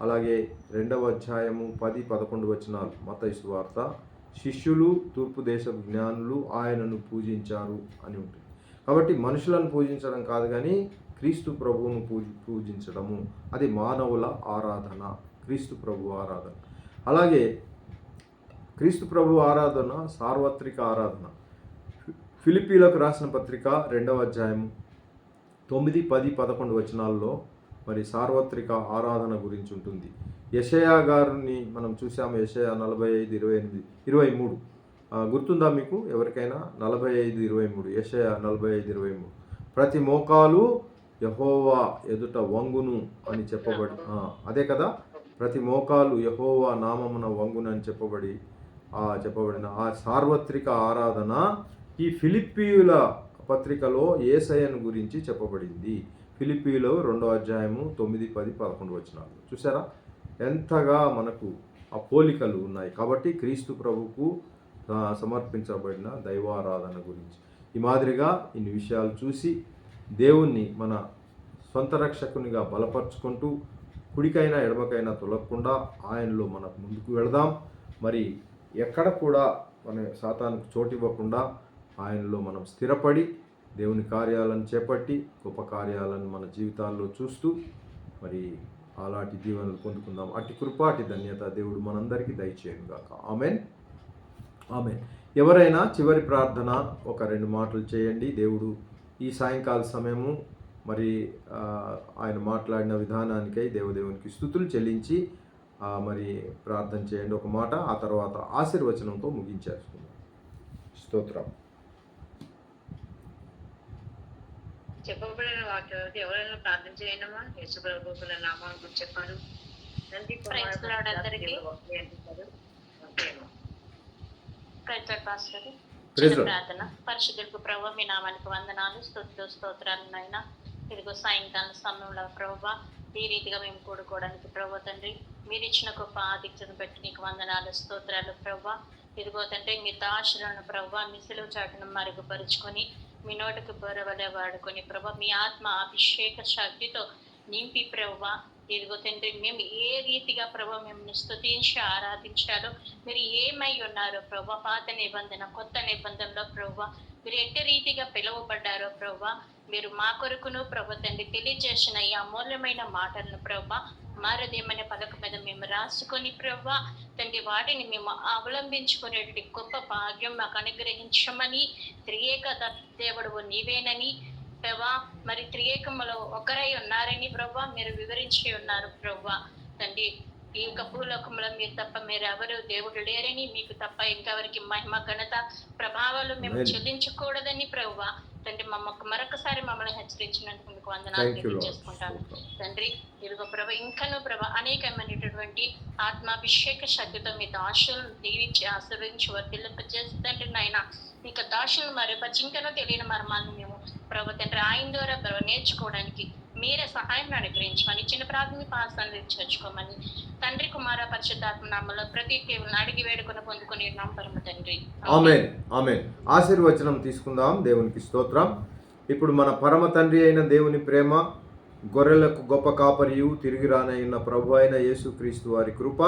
అలాగే 2వ అధ్యాయము 10-11 వచనాలు మత్తయి సువార్త. శిష్యులు, తూర్పు దేశపు జ్ఞానులు ఆయనను పూజించారు అని ఉంటుంది. కాబట్టి మనుషులను పూజించడం కాదు కానీ క్రీస్తు ప్రభువును పూజించడము, అది మానవుల ఆరాధన, క్రీస్తు ప్రభు ఆరాధన. అలాగే క్రీస్తు ప్రభు ఆరాధన సార్వత్రిక ఆరాధన. ఫిలిప్పీలకు రాసిన పత్రిక 2వ అధ్యాయము 9, 10, 11 వచనాల్లో మరి సార్వత్రిక ఆరాధన గురించి ఉంటుంది. యెషయా గారిని మనం చూసాము. యెషయా 45:23 గుర్తుందా మీకు? ఎవరికైనా 45:23, యెషయా 45:23. ప్రతి మోకాలు యెహోవా ఎదుట వంగును అని చెప్పబడి అదే కదా, ప్రతి మోకాలు యెహోవా నామమున వంగును అని చెప్పబడిన ఆ సార్వత్రిక ఆరాధన ఈ ఫిలిప్పీయుల పత్రికలో యేసయ్యను గురించి చెప్పబడింది. ఫిలిప్పీయులో 2వ అధ్యాయము 9, 10, 11 వచనాలు. చూసారా ఎంతగా మనకు ఆ పోలికలు ఉన్నాయి. కాబట్టి క్రీస్తు ప్రభువుకు సమర్పించబడిన దైవారాధన గురించి ఈ మాదిరిగా ఇన్ని విషయాలు చూసి దేవుణ్ణి మన సొంత రక్షకునిగా బలపరుచుకుంటూ కుడికైనా ఎడమకైనా తొలగకుండా ఆయనలో మనకు ముందుకు వెళదాం. మరి ఎక్కడ కూడా మన సాతానుకు చోటు ఇవ్వకుండా ఆయనలో మనం స్థిరపడి దేవుని కార్యాలను చేపట్టి గొప్ప కార్యాలను మన జీవితాల్లో చూస్తూ మరి అలాంటి దీవెనలు పొందుకుందాం. అట్టి కృప, అట్టి ధన్యత దేవుడు మనందరికీ దయచేయుగాక. Amen, amen. ఎవరైనా చివరి ప్రార్థన ఒక 2 మాటలు చేయండి. దేవుడు ఈ సాయంకాల సమయము మరి ఆయన మాట్లాడిన విధానానికై దేవునికి స్తుతులు చెల్లించి మరి ప్రార్థన చేయండి ఒక మాట. ఆ తర్వాత ఆశీర్వచనంతో ముగించేసుకుందాం. స్తోత్రం. చెప్పబడిన వాక్యం ఎవరైనా ప్రార్థన చేయనమా? యేసు ప్రభువుల నామాన్ని గురించి చెప్పారు. ప్రార్థన. పరిశుద్ధులకు ప్రభావ మీ నామానికి వందనాలు, స్తోత్రాలు నాయన. ఇదిగో సాయంకాలం సమయంలో ప్రభావ ఈ రీతిగా మేము కూడుకోవడానికి ప్రభావ తండ్రి మీరు ఇచ్చిన గొప్ప ఆధిక్యతను బట్టి నీకు వందనాలు, స్తోత్రాలు ప్రభావ. ఇదిగో తండ్రి మీ దాసులను ప్రభావ మీ సెలవు చాటును మరుగుపరుచుకొని మీ నోటికి బోరవలే వాడుకొని ప్రభా మీ ఆత్మ అభిషేక శక్తితో నింపి ప్రభా. ఇదిగో తండ్రి మేము ఏ రీతిగా ప్రభా మేము స్తుతించి ఆరాధించాలో మీరు ఏమై ఉన్నారో ప్రభా, పాత నిబంధన కొత్త నిబంధనలో ప్రభా మీరు ఎట్టి రీతిగా పిలువబడ్డారో ప్రభా, మీరు మా కొరకును ప్రభా తండ్రి తెలియజేసిన ఈ అమూల్యమైన మాటలను ప్రభా మా హృదయమైన పలక మీద మేము రాసుకొని ప్రభా తండ్రి వాటిని మేము అవలంబించుకునేటువంటి గొప్ప భాగ్యం మాకు అనుగ్రహించమని, త్రియేక దేవుడు నీవేనని ప్రభా మరి త్రియేకములో ఒకరై ఉన్నారని ప్రభా మీరు వివరించి ఉన్నారు ప్రభా తండ్రి. ఈ యొక్క భూలోకంలో మీరు తప్ప మీరు ఎవరు దేవుడు లేరని, మీకు తప్ప ఇంకెవరికి మహిమ ఘనత ప్రభావాలు మేము చెల్లించకూడదని ప్రభా తండ్రి మరొకసారి మమ్మల్ని హెచ్చరించినందుకు మీకు వందనాలు తెలియజేసుకుంటాను తండ్రి. ఇదిగో ప్రభ ఇంకనూ ప్రభ అనేకమైనటువంటి ఆత్మాభిషేక శక్తితో మీ దాసులను దీవించి ఆశీర్వదించి వర్ధిల్లింపజేసి తండ్రి నాయన ఇక దాసులను మరొక తెలియని మర్మాన్ని మేము ప్రభు తండ్రి ఆయన ద్వారా ప్రభు నేర్చుకోవడానికి మీరే సహాయం అనుగ్రహించమని చిన్న ప్రాథమిక పాసాన్ని చేర్చుకోమని తండ్రి కుమార పరిశుద్ధాత్మ నామములో ప్రతి దేవుని అడిగి వేడుకొని పొందుకొని నామపరమ తండ్రి. ఆమేన్, ఆమేన్. ఆశీర్వచనం తీసుకుందాం. దేవునికి స్తోత్రం. ఇప్పుడు మన పరమ తండ్రి అయిన దేవుని ప్రేమ, గొర్రెలకు గొప్ప కాపరియు, తిరిగి రానైన ప్రభు అయిన యేసుక్రీస్తు వారి కృప,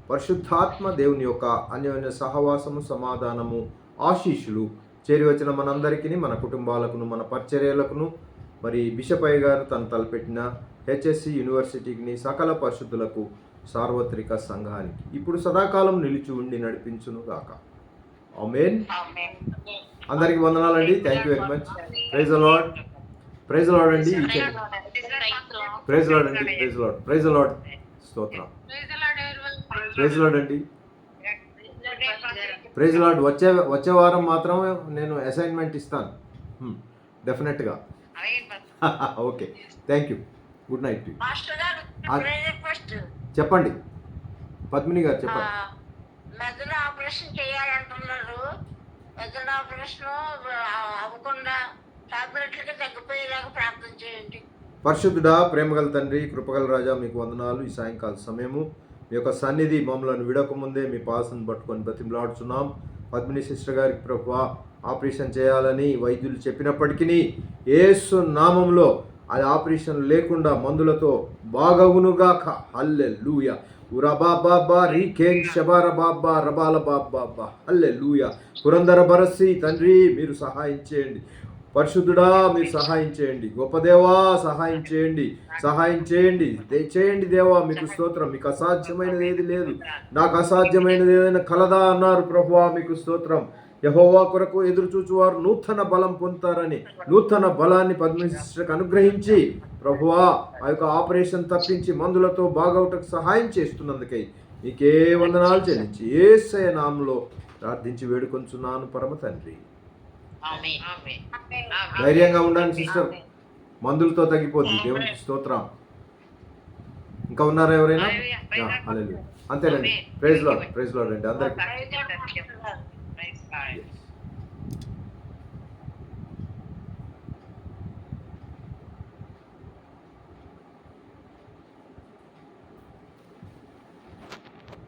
పరిశుద్ధాత్మ దేవుని యొక్క అన్యోన్య సహవాసము, సమాధానము, ఆశీస్సులు చేరి వచ్చిన మనందరికీ, మన కుటుంబాలకును, మన పరిచర్యలకును, మరి బిషప్ అయ్య గారు తను తలపెట్టిన హెచ్ఎస్సి యూనివర్సిటీకి, సకల పరిశుద్ధులకు, సార్వత్రిక సంఘానికి ఇప్పుడు సదాకాలం నిలిచి ఉండి నడిపించును గాక. ఆమేన్. అందరికి వందనాలండి. Thank you very much. Praise the Lord. Praise the Lord అండి. ప్రైజ్ ద లార్డ్ అండి. Praise the Lord. Praise the Lord. స్తోత్రం. ప్రైజ్ ద లార్డ్ అండి. Praise the Lord. వచ్చే వారం మాత్రం నేను అసైన్మెంట్ ఇస్తాను డెఫినెట్గా. Okay, thank you. Good night. చెప్పండి పద్మిని గారు, చెప్పండి. మెదడు ఆపరేషన్ చేయాలంటున్నారు. మెదడు ఆపరేషన్ అవ్వకుండా టాబ్లెట్లకి తగ్గిపోయేలాగా ప్రార్థన చేయండి. పరిశుద్ధుడా, ప్రేమగల తండ్రి, కృపగల రాజా, మీకు వందనాలు. ఈ సాయంకాల సమయము మీ యొక్క సన్నిధి మమ్మల్ని విడకముందే మీ పాసను పట్టుకొని బతిమలాడుచున్నాం. పద్మిని సిస్టర్ గారికి ప్రభువా ఆపరేషన్ చేయాలని వైద్యులు చెప్పినప్పటికీ యేసు నామంలో అది ఆపరేషన్ లేకుండా మందులతో బాగవునుగాక. హల్లెలూయా. ఉరబాబాబా రీకేన్ షబారబాబా రబాలబాబాబా. హల్లెలూయా. పురందర బరసి తండ్రి మీరు సహాయం చేయండి. పరిశుద్ధుడా మీరు సహాయం చేయండి. గొప్ప దేవా సహాయం చేయండి. సహాయం చేయండి. చేయండి దేవా, మీకు స్తోత్రం. మీకు అసాధ్యమైనది ఏది లేదు. నాకు అసాధ్యమైనది ఏదైనా కలదా అన్నారు ప్రభువా, మీకు స్తోత్రం. యెహోవా కొరకు ఎదురు చూచువారు నూతన బలం పొందుతారని నూతన బలాన్ని పద్మశిష్యులకు అనుగ్రహించి ప్రభువా ఆ యొక్క ఆపరేషన్ తప్పించి మందులతో బాగవుటకు సహాయం చేస్తున్నందుకై మీకే వందనాలు చెల్లించి యేసయ్య నామములో ప్రార్థించి వేడుకొంచున్నాను పరమ తండ్రి. ధైర్యంగా ఉండండి సిస్టర్. మందులతో తగ్గిపోద్ది. దేవునికి స్తోత్రం. ఇంకా ఉన్నారా ఎవరైనా? హల్లెలూయా. Praise Lord. హల్లెలూయా. అంతేనండి. ప్రైజ్ లార్డ్ అండి అందరికి. Praise lord.